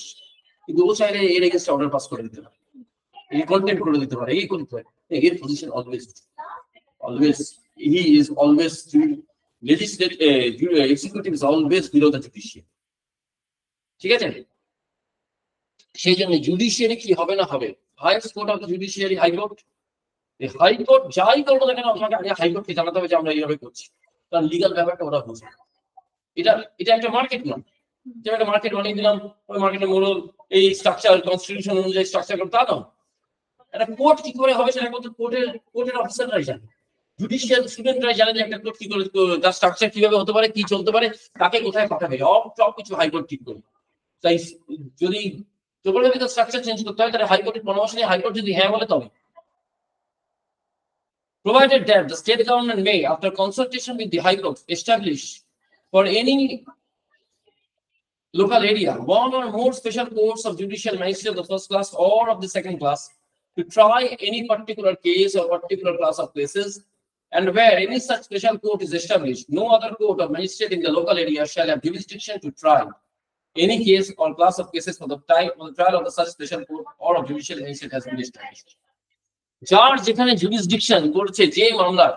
কিন্তু ও চাইলে এর এগেইনস্টে অর্ডার পাস করে দিতে পারে, এই কন্টেন্ট করে দিতে পারে, এই করতে পারে। এর position always he is always legislative, executive is always below the judiciary. ঠিক আছে? সেই জন্য জুডিশিয়ারি কি হবে না হবে, highest court of the judiciary high court. এই হাইকোর্ট যাই করবো না কেন আপনাকে আগে হাইকোর্টকে জানাতে হবে যে আমরা এইভাবে করছি, কারণ লিগাল ব্যাপারটা ওরা বুঝে। এটা একটা মার্কেট না, যে একটা মার্কেট বানিয়ে দিলাম, ওই মার্কেটের মূল এই স্ট্রাকচার কনস্টিটিউশন অনুযায়ী স্ট্রাকচার করতে, তা না। একটা কোর্ট কি করে হবে সেটা কিন্তু কোর্টের অফিসাররাই জানে, জুডিশিয়াল স্টুডেন্টরাই জানে যে একটা কোর্ট কি করে, তার স্ট্রাকচার কিভাবে হতে পারে, কি চলতে পারে, কাকে কোথায় পাঠাবে, সব কিছু হাইকোর্ট ঠিক করে। তাই যদি জবরদস্তি স্ট্রাকচার চেঞ্জ করতে হয় তাহলে হাইকোর্টের পরামর্শ নিয়ে হাইকোর্ট যদি হ্যাঁ বলে তবে। Provided that the state government may, after consultation with the High Court, establish for any local area one or more special courts of judicial magistrate of the first class or of the second class to try any particular case or particular class of cases, and where any such special court is established, no other court of magistrate in the local area shall have jurisdiction to try any case or class of cases for the trial of the such special court or of judicial magistrate has been established. যার যেখানে jurisdiction করছে যে মামলা,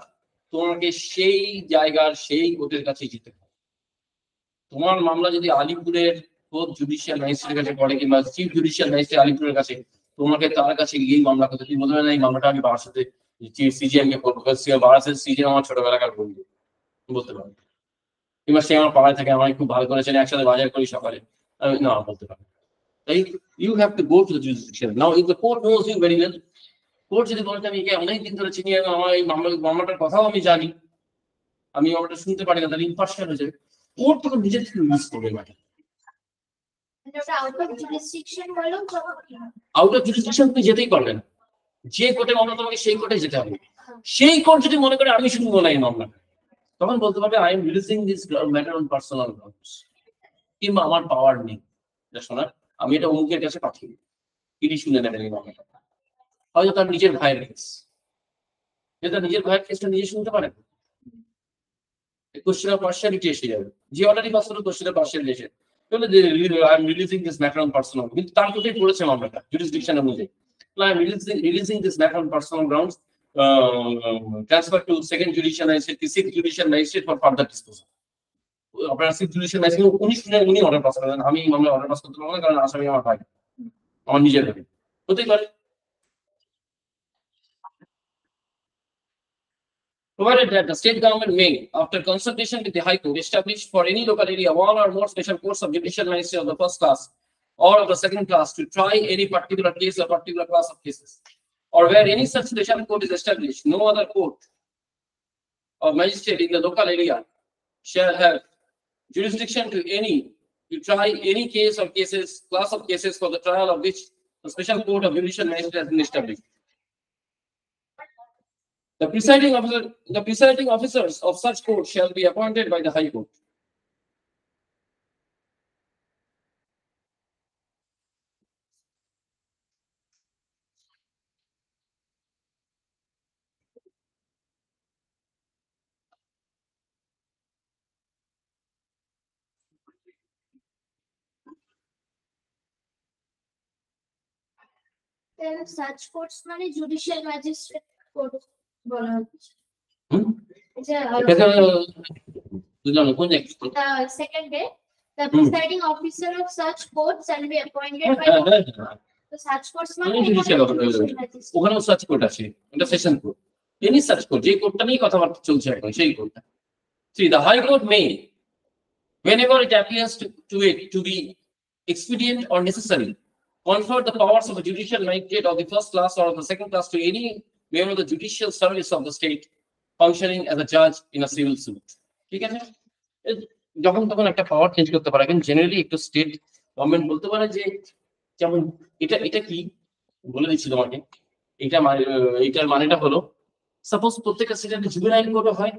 তোমাকে সেই জায়গার সেই কোর্টের কাছে যেতে হবে। তোমার মামলা যদি আলিপুরের কোর্ট জুডিশিয়াল ম্যাজিস্ট্রেটের কাছে পড়ে কিংবা চিফ জুডিশিয়াল ম্যাজিস্ট্রেট আলিপুরের কাছে, তোমাকে তার কাছে গিয়েই মামলা করতে, তুমি বলতে পারবে না এই মামলাটা আমি বারাসাতে সিজিএম কে করবো, বারাসাতের সিজিএম আমার ছোটবেলাকার বন্ধু, বলতে পারবে। কিংবা সে আমার পাড়ায় থাকে, আমাকে খুব ভালো করেছেন, একসাথে বাজার করি সকালে, আমি না বলতে পারবো। তাই you have to go to the jurisdiction. Now if the court knows you very well, court যদি বলতে আমি একে অনেকদিন ধরে চিনি, আমার এই মামলাটার কথাও আমি জানি, আমি মামলাটা শুনতে পারি না, তাহলে ইম্পার্শিয়াল হয়ে যাবে। কোর্ট তখন নিজের থেকে ইউজ করবে ম্যাটার। আউট অফ জুরিসডিকশন তুমি যেতেই পারবে না, যে কোর্টে মামলা তোমাকে সেই কোর্টে যেতে হবে। সেই কোর্ট যদি মনে করে আমি শুনবো না এই মামলা, তখন বলতে পারবে I am releasing this matter on personal grounds, কিংবা আমার পাওয়ার নেই শোনার, আমি এটা অমুকের কাছে পাঠিয়ে তিনি শুনে নেবেন এই মামলাটা। হয়তো তার নিজের ভাইয়ের কেস, যে তার নিজের ভাইয়ের কেসটা নিজে শুনতে পারে, কোশ্চেন অফ পার্সিয়ালিটি এসে যাবে, যে অলরেডি পাস করে কোশ্চেন অফ পার্সিয়ালিটি এসে I am releasing this matter on personal, কিন্তু তার কোথায় পড়েছে মামলাটা জুরিসডিকশন অনুযায়ী, I am releasing this matter on personal grounds, transfer to second judicial magistrate, six judicial magistrate for further disposal. আপনার six judicial magistrate উনি শুনে উনি অর্ডার পাস করেন, আমি মামলা অর্ডার পাস করতে পারবো না, কারণ আসামি আমার ভাই, আমার নিজের ভাই, হতেই পারে। Provided that the state government may, after consultation with the High Court, establish for any local area one or more special courts of judicial magistrate of the first class or of the second class to try any particular case or particular class of cases, or where any such special court is established, no other court of magistrate in the local area shall have jurisdiction to try any case or cases, class of cases for the trial of which the special court of judicial magistrate has been established. The presiding officers of such court shall be appointed by the High Court. Such courts মানে judicial magistrate court বলা হচ্ছে। বুঝলাম না কোন জায়গায়? Second day, the presiding officer of such court shall be appointed by the such courts মানে ওখানেও search code আছে, এটা session code, any search code, যে কোডটা নিয়ে কথাবার্তা চলছে এখন সেই কোডটা। See, the High Court may, whenever it appears to be expedient or necessary, confer the powers of a judicial magistrate of the first class or of the second class to any member of the judicial service of the state functioning as a judge in a civil suit. ঠিক আছে, যখন তখন একটা পাওয়ার change করতে পারে, কিন্তু generally একটু state government বলতে পারে যে, যেমন এটা কি বলে দিচ্ছি তোমাকে, এইটার মানেটা হলো, সাপোজ প্রত্যেকটা স্টেটে জুভেনাইল কোর্ট হয়,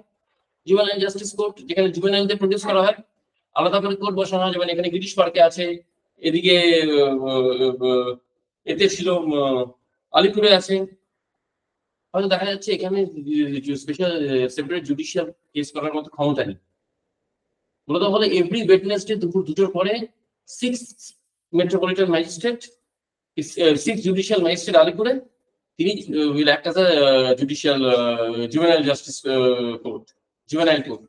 জুভেনাইল জাস্টিস কোর্ট, যেখানে জুভেনাইলদের প্রডিউস করা হয়, আলাদা করে কোর্ট বসানো হয়, যেমন এখানে ব্রিটিশ পার্কে আছে, এদিকে এতে ছিল আলিপুরে আছে, হয়তো দেখা যাচ্ছে এখানে স্পেশাল সেপারেট জুডিশিয়াল কেস করার মতো ক্ষমতা নেই। মূলত হলে এভরি ওয়েডনেসডে দুপুর 2টোর পরে 6 মেট্রোপলিটন ম্যাজিস্ট্রেট, 6 জুডিশিয়াল ম্যাজিস্ট্রেট আলিপুরে, তিনি will act as a judicial juvenile justice court, juvenile court,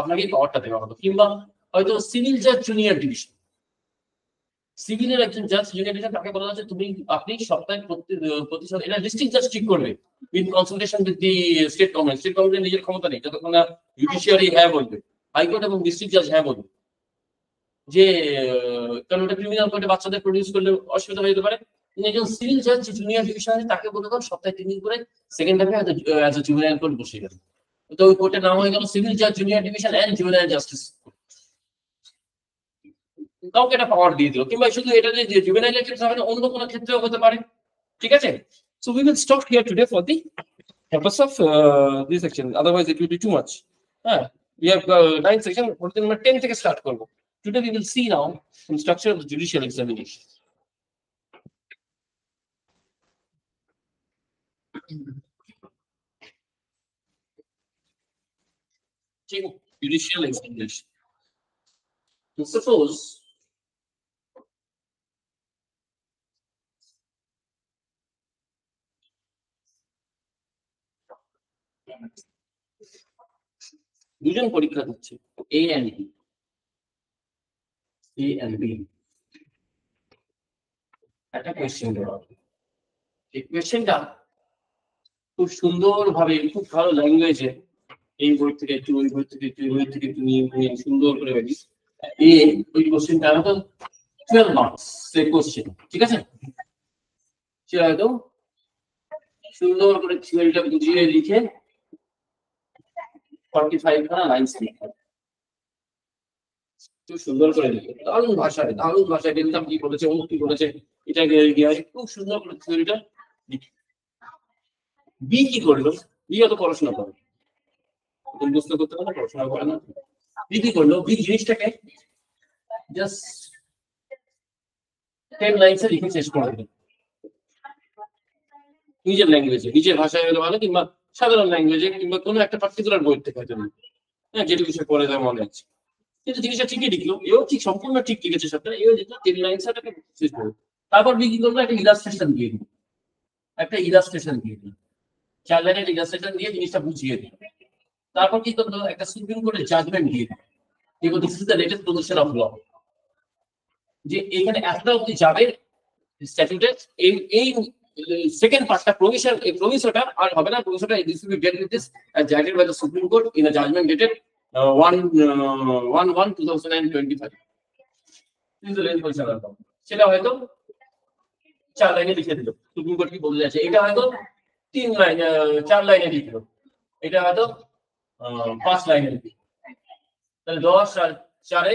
আপনাকে এই পাওয়ারটা দেওয়া হলো। কিংবা হয়তো সিভিল জাজ জুনিয়র ডিভিশন, সিভিলের একজন জাজ জুনিয়র ডিভিশন, তাকে বলা হচ্ছে আপনি সপ্তাহে প্রতি সপ্তাহে, এটা ডিস্ট্রিক্ট জাজ ঠিক করবে with consultation with the state government. State গভর্নমেন্টের নিজের ক্ষমতা নেই, যতক্ষণ না জুডিশিয়ারি হ্যাঁ বলবে, হাইকোর্ট এবং ডিস্ট্রিক্ট জাজ হ্যাঁ বলবে, যে কারণ ওটা ক্রিমিনাল কোর্টে বাচ্চাদের প্রডিউস করলে অসুবিধা হয়ে যেতে পারে। একজন সিভিল জাজ জুনিয়র ডিভিশন আছে, তাকে বলে দেন সপ্তাহে 3 দিন করে সেকেন্ড হাফে অ্যাজ এ জুভেনাইল কোর্ট বসে গেল, তো ওই কোর্টের নাম হয়ে গেল সিভিল জাজ junior division and juvenile justice court. কাউকে এটা পাওয়ার দিয়ে দিল, কিংবা শুধু এটা যে জুভেনাইলের ক্ষেত্রে হবে না, অন্য কোনো ক্ষেত্রেও হতে পারে। ঠিক আছে, so we will stop here today for the purpose of this section, otherwise it will be too much. We have 9 section, 10 থেকে স্টার্ট করব। Today we will see now some structure of the judicial examination. Judicial examination. So suppose দুজন পরীক্ষা দিচ্ছে, A and B, A and B, একটা question দেওয়া হবে। এই কোয়েশ্চেনটা খুব সুন্দর ভাবে, খুব ভালো ল্যাঙ্গুয়েজে, এই বই থেকে একটু, ওই বই থেকে একটু, ওই থেকে একটু নিয়ে সুন্দর করে বলি। ওই কোয়েশ্চেনটা হয়তো 12 মার্কস এর কোয়েশ্চেন, ঠিক আছে, সে হয়তো সুন্দর করে থিওরিটা বুঝিয়ে লিখে 45 খানা লাইনস লিখে, খুব সুন্দর করে লিখে, দারুণ ভাষায় বলতাম কি বলেছে, ও কি বলেছে, এটা গিয়ে খুব সুন্দর করে থিওরিটা লিখে। বি কি করলো? বি অত পড়াশোনা করে, বুঝতে করতে পারে, পড়াশোনা করে না। বি কি করলো? বি জিনিসটাকে জাস্ট 10 লাইনসে লিখে শেষ করে দিল, নিজের ল্যাঙ্গুয়েজে, নিজের ভাষায় হলে ভালো, কিংবা সাধারণ ল্যাঙ্গুয়েজে, কিংবা কোনো একটা পার্টিকুলার বই থেকে হয়তো, হ্যাঁ, যেটুকু সে পড়ে দেয় মনে আছে। কিন্তু জিনিসটা ঠিকই লিখলো, এও ঠিক সম্পূর্ণ ঠিক লিখেছে সবটা, এও লিখলো 10 লাইনসটাকে শেষ করে। তারপর বি কি করলো? একটা ইলাস্ট্রেশন দিয়ে দিল, 4 লাইনের ইলাস্ট্রেশন দিয়ে জিনিসটা বুঝিয়ে দিল। তারপর কি করলো? একটা সুপ্রিম কোর্টের জাজমেন্ট দিয়ে দিল, যেগুলো this is the latest position of law, যে এখানে এতটা অবধি যাবে স্ট্যাটিউটে, এই সেকেন্ড পার্টটা প্রভিশন, এই প্রভিশনটা আর হবে না, প্রভিশনটা দিস উইল বি ডেট with this judgement by the supreme court in a judgement dated 1/1/2025। সেটা হয়তো 4 লাইনে লিখে দিল, সুপ্রিম কোর্ট কি বলে যাচ্ছে, এটা হয়তো 4 লাইনে লিখলো, এটা হয়তো 5 লাইনে লিখলো, তাহলে 10 আর 4 এ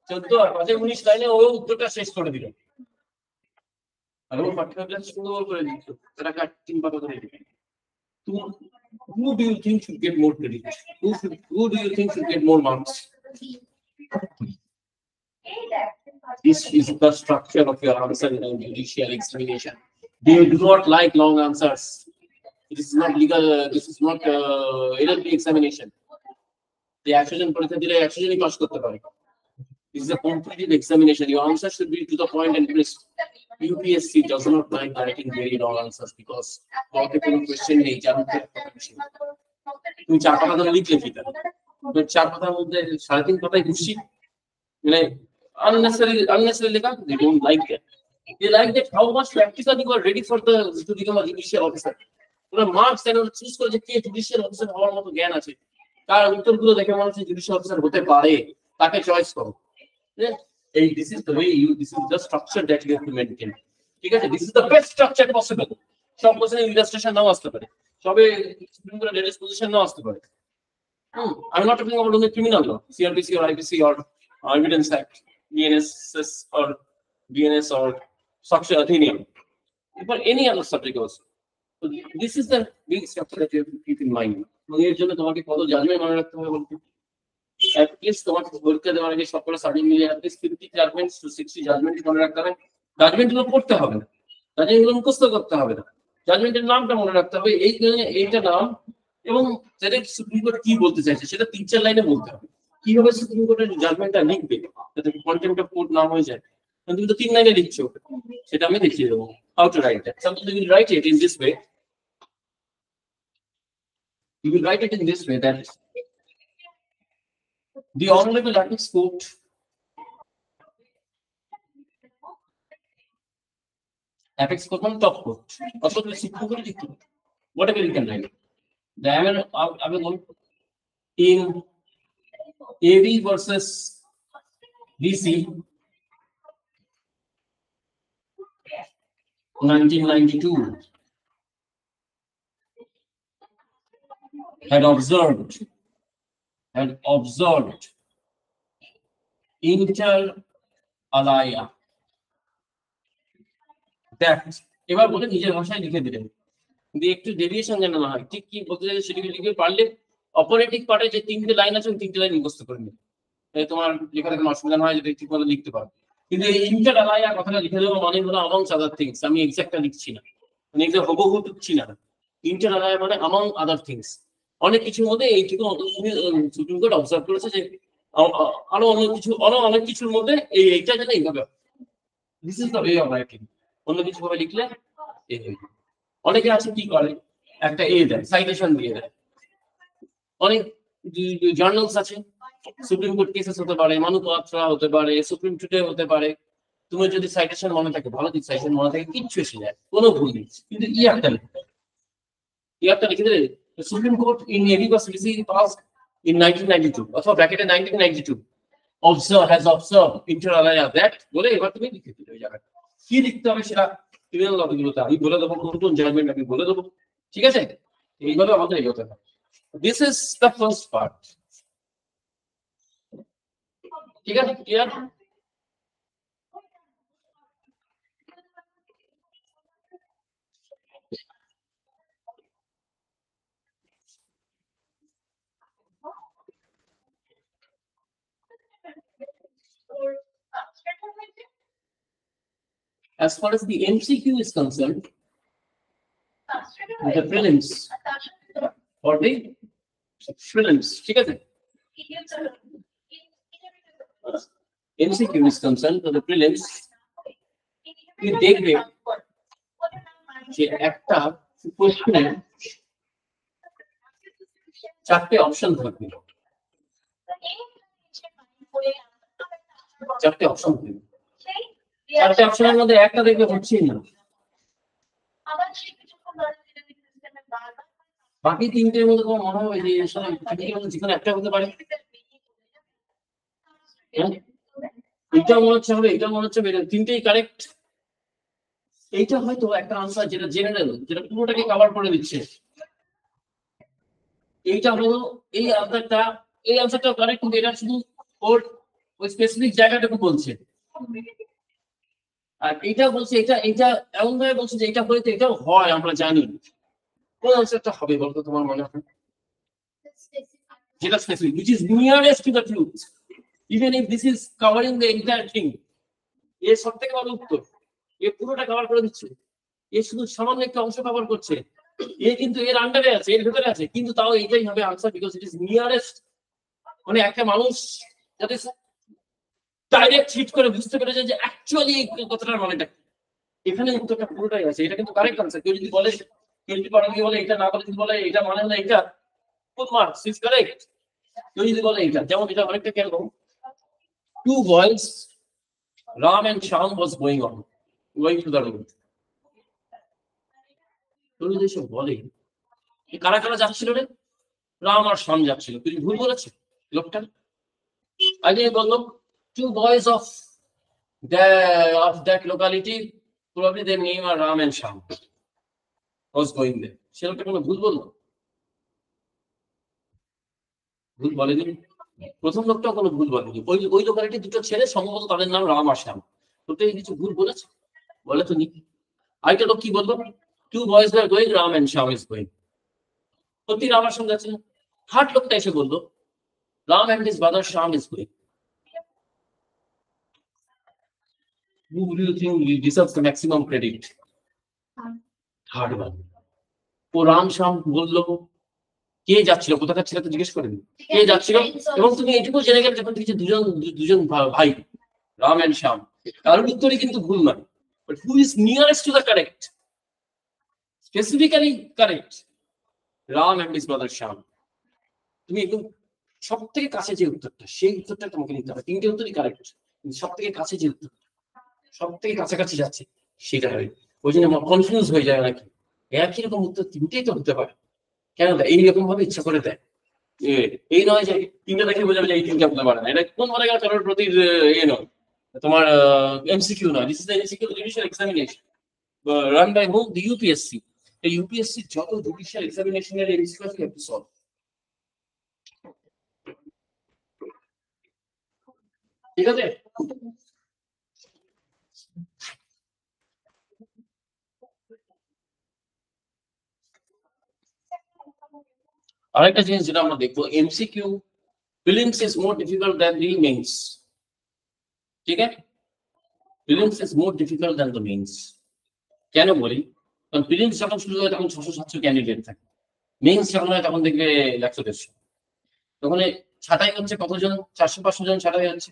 14 আর 5 এ 19 লাইনে ও উত্তরটা শেষ করে দিল। আর ও পাঠ্যক্রম সুন্দর করে দিত, তারা 3 পাতা করে দিল। Who do you think should get more credit? Who do you think should get more marks? This is the structure of your answer in a judicial examination. They do not like long answers. It is not legal. This is not LLB examination. The accusation পরীক্ষা দিলে accusation pass করতে পারে। This is a competitive examination. Your answer should be to the point and crisp. UPSC does not like writing very long answers because কোনো question নেই, জানতে তুমি 4 পাতা ধরে লিখলে কি? 4 পাতার মধ্যে 3.5 পাতায় ঘুষি, মানে unnecessary লেখা, they don't like that. They like that how much practical you are ready for to become a judicial officer. তোমরা মার্কস এন্ড চুজ করে যে কে জুডিশিয়াল অফিসার হওয়ার মতো জ্ঞান আছে, কার উত্তরগুলো দেখে মনে হচ্ছে জুডিশিয়াল অফিসার হতে পারে, তাকে চয়েস করো। এই this is the way you, this is the structure that you have to maintain. ঠিক আছে, this is the best structure possible. সব কোশ্চেনে ইলাস্ট্রেশন নাও আসতে পারে, সবে সুপ্রিম কোর্টের লেটেস্ট পজিশন নাও আসতে পারে। I'm not talking about only criminal law, CRPC or IPC or Evidence Act, DNS or DNS or Structure Athenium, but any other subject also. So this is the big structure that you have to keep in mind. এর জন্য তোমাকে কত judgement মনে রাখতে হবে বলতে, at least তোমাকে পরীক্ষা দেওয়ার আগে সবকটা সার্টিফিকেট মিলিয়ে at least 50 judgements to 60 judgement মনে রাখতে হবে। জাজমেন্টগুলো পড়তে হবে না, জাজমেন্টগুলো মুখস্থ করতে হবে না, জাজমেন্টের নামটা মনে রাখতে হবে, এইটা নাম, এবং সেটা সুপ্রিম কোর্ট কি বলতে চাইছে সেটা 3-4 লাইনে বলতে হবে। কিভাবে সুপ্রিম কোর্টের জাজমেন্টটা লিখবে যাতে কন্টেম্প্ট অফ কোর্ট না হয়ে যায়, কারণ তুমি তো 3 লাইনে লিখছো, সেটা আমি দেখিয়ে দেবো how to write that. Sometimes you will write it in this way. You will write it in this way that the Honorable Apex Court Apex Court means top court. Also the Supreme Court লিখতে হবে, whatever you can write. The Avalon in AV versus DC 1992 had observed inter alia that, এবার বলে নিজের ভাষায় লিখে দিলেন, দিয়ে একটু ডেভিয়েশন যেন না হয়, ঠিক কি বলতে চাইছে সেটাকে লিখে পারলে অপারেটিভ পার্টে যে 3টে লাইন আছে 3টে লাইন মুখস্থ করে নিন, তোমার লেখাতে কোনো অসুবিধা না হয় যদি ঠিক মতো লিখতে পারো। কিন্তু এই ইন্টার আলাইয়া কথাটা লিখে দেবো মানে হলো amongst other things, আমি এক্সাক্টটা লিখছি না, মানে এটা হুবহু লিখছি না। ইন্টার আলাইয়া মানে among other things, অনেক কিছুর মধ্যে এইটুকু সুপ্রিম কোর্ট অবজার্ভ করেছে যে আরো অনেক কিছুর মধ্যে এইটা যেন এইভাবে, this is the way of writing. অন্য কিছু ভাবে লিখলে এই অনেকে আছে কি করে, একটা দেয়, সাইটেশন দিয়ে দেয়। অনেক জার্নালস আছে, সুপ্রিম কোর্ট কেসেস হতে পারে, মানুপাত্রা হতে পারে, সুপ্রিম টুডে হতে পারে, তুমি যদি সাইটেশন মনে থাকে ভালো, যদি সাইটেশন মনে থাকে কিচ্ছু এসে যায়, কোনো ভুল নেই, কিন্তু ইয়ারটা লিখে দিলে supreme court in AV versus DC passed in 1992 অথবা ব্র্যাকেটে 1992 has observed inter alia that বলে এবার তুমি লিখে দিলে ওই জায়গাটা কি লিখতে হবে সেটা ক্রিমিনাল লগুলোতে আমি বলে দেবো, কোন জাজমেন্ট আমি বলে দেবো, ঠিক আছে? এইভাবে আমাদের এগোতে হবে। This is the first part, ঠিক আছে? Clear? As far as the MCQ is concerned, the prelims or the prelims, ঠিক আছে? MCQ is concerned, the prelims you দেখবে যে একটা কোশ্চেনে 4টে অপশন থাকবে, 4টে অপশন থাকবে, 4টে অপশনের মধ্যে একটা দেখবে হচ্ছেই না, বাকি 3টের মধ্যে তোমার মনে হবে যে যেখানে একটা হতে পারে, এটা মনে হচ্ছে হবে, এটা মনে হচ্ছে 3টেই কারেক্ট, এইটা হয়তো একটা আনসার যেটা জেনারেল, যেটা পুরোটাকে কভার করে দিচ্ছে, এইটা হলো এই আনসারটা কারেক্ট, কিন্তু এটা শুধু ওর ওই স্পেসিফিক জায়গাটাকে বলছে, আর এইটা বলছে এটা এমন ভাবে বলছে যে এটা হয়তো এটাও হয়, আমরা জানি কোন আনসারটা হবে বলতো তোমার মনে হয়, যেটা specific, which is nearest to the truth, even if this is covering the entire thing, এর সবথেকে ভালো উত্তর, এ পুরোটা কভার করে দিচ্ছে, এ শুধু সামান্য একটা অংশ কভার করছে, এ কিন্তু এর আন্ডারে আছে, এর ভেতরে আছে, কিন্তু তাও এইটাই হবে answer, because it is nearest, মানে একটা মানুষ যাতে ডাইরেক্ট হিট করে বুঝতে পেরেছে যে অ্যাকচুয়ালি এই কথাটার মানেটা এখানে উত্তরটা পুরোটাই আছে, এটা কিন্তু কারেক্ট আনসার। কেউ যদি বলে এটা না বলে যদি বলে এটা মানে না এটা, ফুল মার্কস ইজ কারেক্ট, কেউ যদি বলে এটা, যেমন এটা অনেকটা কিরকম, 2 boys, Ram and Shyam was going to the road. কেউ যদি এসব বলে কারা কারা যাচ্ছিল রে, রাম আর শ্যাম যাচ্ছিল, তুই ভুল বলেছে লোকটা। আগে বললো 2 boys of that locality, probably their name are Ram and Shyam, was going there. সে লোকটা কোনো ভুল বললো? ভুল বলেনি। প্রথম লোকটা কোনো ভুল বলেনি। ওই লোকালিটি দুটো ছেলে, সম্ভবত তাদের নাম রাম আর শ্যাম, তোকে কিছু ভুল বলেছে? বলে তো নি। আরেকটা লোক কি বলবো, 2 boys were going, Ram and Shyam is going, সত্যি রাম আর শ্যাম যাচ্ছে। থার্ড লোকটা এসে বললো Ram and his brother Shyam is going. Who do you think deserves the maximum credit? Third one. ও রাম শ্যাম বললো, কে যাচ্ছিল, কোথাকার ছেলে তো জিজ্ঞেস করেনি, কে যাচ্ছিল। এবং তুমি এটুকু জেনে গেলে যখন দেখছি দুজন ভাই রাম এন্ড শ্যাম, কারোর উত্তরই কিন্তু ভুল নয়, but who is nearest to the correct, specifically correct, Ram and his brother Shyam. তুমি একদম সব থেকে কাছে যে উত্তরটা, সেই উত্তরটা তোমাকে নিতে হবে। তিনটে উত্তরই কারেক্ট, কিন্তু সব থেকে কাছে যে উত্তর, সব থেকে কাছাকাছি যাচ্ছে সেটা হবে। ওই জন্য কনফিউজ হয়ে যায় নাকি, একই রকম উত্তর তিনটেই তো হতে পারে, কেন দেয় এইরকম ভাবে ইচ্ছা করে দেয়। এই নয় যে তিনটা দেখে বোঝাবে যে এই তিনটা হতে পারে না, এটা কোন বলে গেল কারোর প্রতি নয়, তোমার এমসিকিউ নয়, this is the MCQ judicial examination run by whom, the UPSC. এই ইউপিএসসি যত জুডিশিয়াল এক্সামিনেশনের এমসিকিউ আছে একটু সলভ। ঠিক আছে, আরেকটা জিনিস যেটা আমরা দেখবো, MCQ prelims is more difficult than the means. ঠিক আছে, prelims is more difficult than the means. কেন বলি, কারণ প্রিলিমস যখন শুরু হয় তখন 600-700 ক্যান্ডিডেট থাকে, মেইনস যখন হয় তখন দেখবে 100-150। তখন ছাঁটাই হচ্ছে কতজন, 400-500 জন ছাঁটাই হচ্ছে।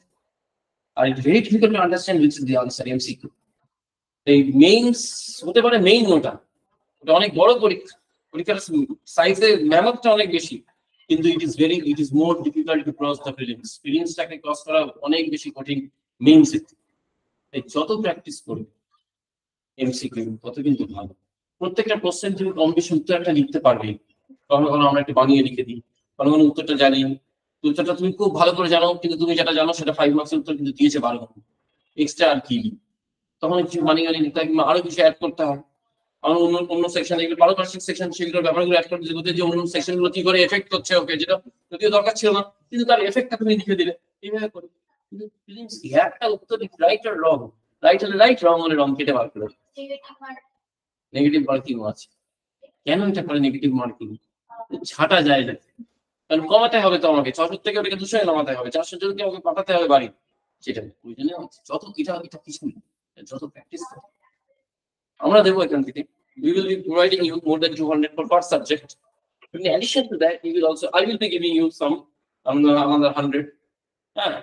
আর it very difficult to understand which is the answer MCQ. এই মেইনস হতে পারে মেইন ওটা অনেক বড় পরীক্ষা, পরীক্ষার সাইজে মেহনতটা অনেক বেশি, কিন্তু it is more difficult to cross the prelims. প্রিলিমসটাকে ক্রস করা অনেক বেশি কঠিন মেইনস এর থেকে। তাই যত প্র্যাকটিস করবে এমসিকিউ তত কিন্তু ভালো। প্রত্যেকটা কোশ্চেন তুমি কম বেশি উত্তর একটা লিখতে পারবে, কখনো কখনো আমরা একটু বানিয়ে লিখে দিই, কখনো কোনো উত্তরটা জানি, উত্তরটা তুমি খুব ভালো করে জানো, কিন্তু তুমি যেটা জানো সেটা 5 মার্কসের উত্তর কিন্তু দিয়েছে 12, এক্সট্রা আর কি, তখন কিছু বানিয়ে লিখতে হয়, আরো কিছু অ্যাড করতে হয়। অন্য সেকশন, এগুলো পারপার্শ্বিক সেকশন, সেগুলোর ব্যাপারগুলো অ্যাড করতে যেতে, যে অন্য সেকশনগুলো কি করে এফেক্ট করছে ওকে, যেটা যদিও দরকার ছিল না, কিন্তু তার এফেক্টটা তুমি লিখে দিলে, এইভাবে করে। কিন্তু প্রিলিমস একটা উত্তর রাইট আর রং, রাইট হলে রাইট, রং হলে রং, কেটে বার করে। নেগেটিভ মার্কিং আছে, কেন এটা করে নেগেটিভ মার্কিং? ছাটা যায় না, কারণ কমাতে হবে তো আমাকে, 600 থেকে ওটাকে 200 নামাতে হবে, 400 জনকে আমাকে পাঠাতে হবে বাড়ি, সেটা ওই জন্য যত এটা কিছু যত প্র্যাকটিস আমরা দেবো এখান থেকে। We will be providing you more than 200 per subject. In addition to that, I will be giving you some another 100. হ্যাঁ,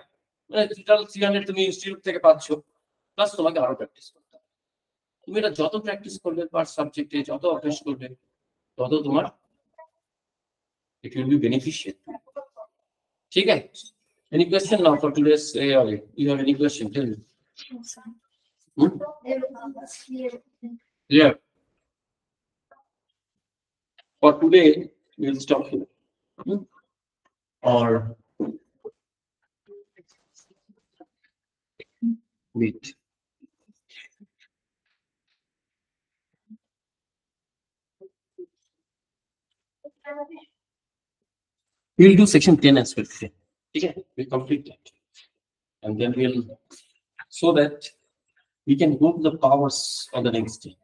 total 300 তুমি ইনস্টিটিউট থেকে পাচ্ছ, প্লাস তোমাকে আরো প্র্যাকটিস করতে হবে। তুমি এটা যত প্র্যাকটিস করবে পার সাবজেক্টে, যত অভ্যাস করবে, তত তোমার it will be beneficial. ঠিক আছে, any question now for today's you have any question, tell me. Yeah. For today, we'll stop here. Or wait. We'll do section 10 as well. Okay, we'll complete that. And then we'll, so that we can go to the powers on the next day.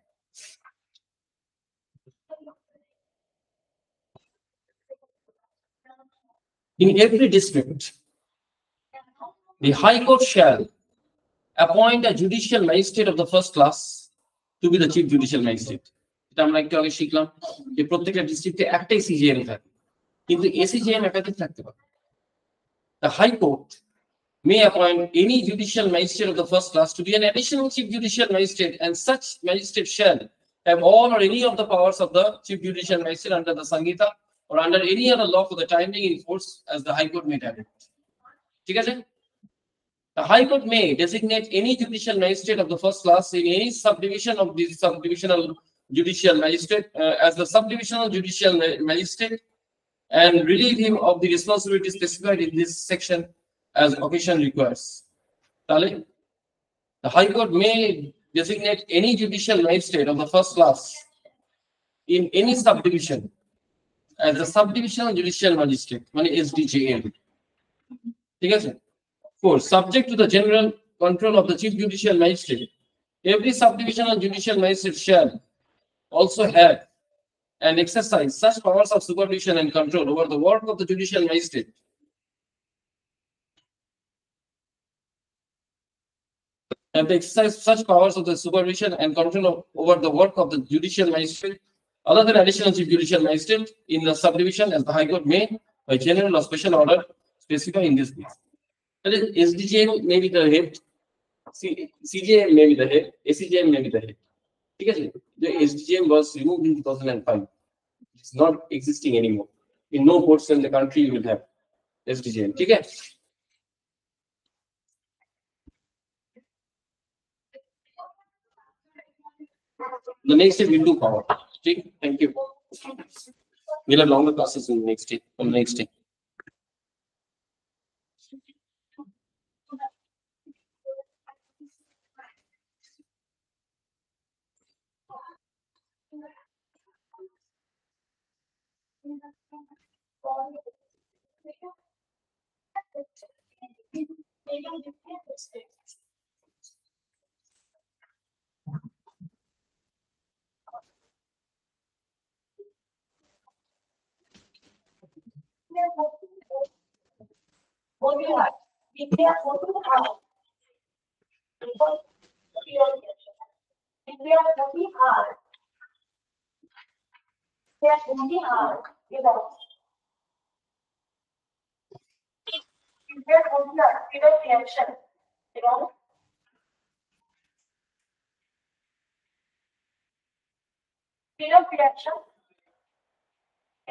In every district, the High Court shall appoint a judicial magistrate of the first class to be the chief judicial magistrate. এটা আমরা একটু আগে শিখলাম যে প্রত্যেকটা ডিস্ট্রিক্টে একটাই CGM থাকে, কিন্তু এসিজিএম একাধিক থাকতে পারে। The High Court may appoint any judicial magistrate of the first class to be an additional chief judicial magistrate, and such magistrate shall have all or any of the powers of the chief judicial magistrate under the Samhita or under any other law for the time being in force as the High Court may direct. ঠিক আছে? The High Court may designate any judicial magistrate of the first class in any subdivision of the subdivisional judicial magistrate as the subdivisional judicial magistrate and relieve him of the responsibilities specified in this section as occasion requires. The High Court may designate any judicial magistrate of the first class in any subdivision as the subdivisional judicial magistrate, মানে SDJM. ঠিক আছে? 4. Subject to the general control of the chief judicial magistrate, every subdivisional judicial magistrate shall also have and exercise such powers of supervision and control over the work of the judicial magistrate and exercise such powers of the supervision and control over the work of the judicial magistrate other than additional chief judicial magistrate in the subdivision as the High Court may, by general or special order, specify in this case. That is, SDJM may be the head, CJM may be the head, ACJM may be the head. Because the SDJM was removed in 2005. It's not existing anymore. In no courts in the country you will have SDJM. Okay? The next day we'll do power. Okay? Thank you. We'll have longer classes in the next day. On the next day.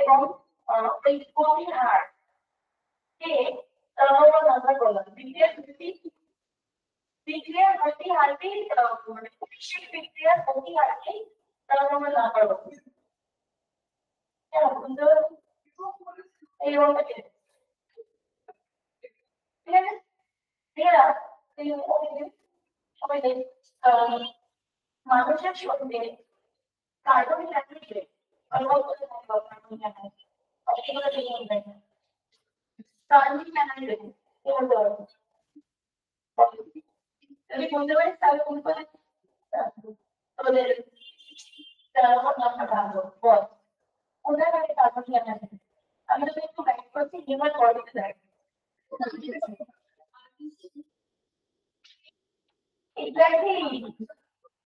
এবং এই গভীর হার কে আমরা number করলাম বিক্রিয়ার গতি হারকে মানে সেই বিক্রিয়ার গতি হারকে আমরা নাম্বার করব এই রকম ঠিক আছে সবাই মানুষের সঙ্গে কার্বনিক অ্যাসিডে Exactly.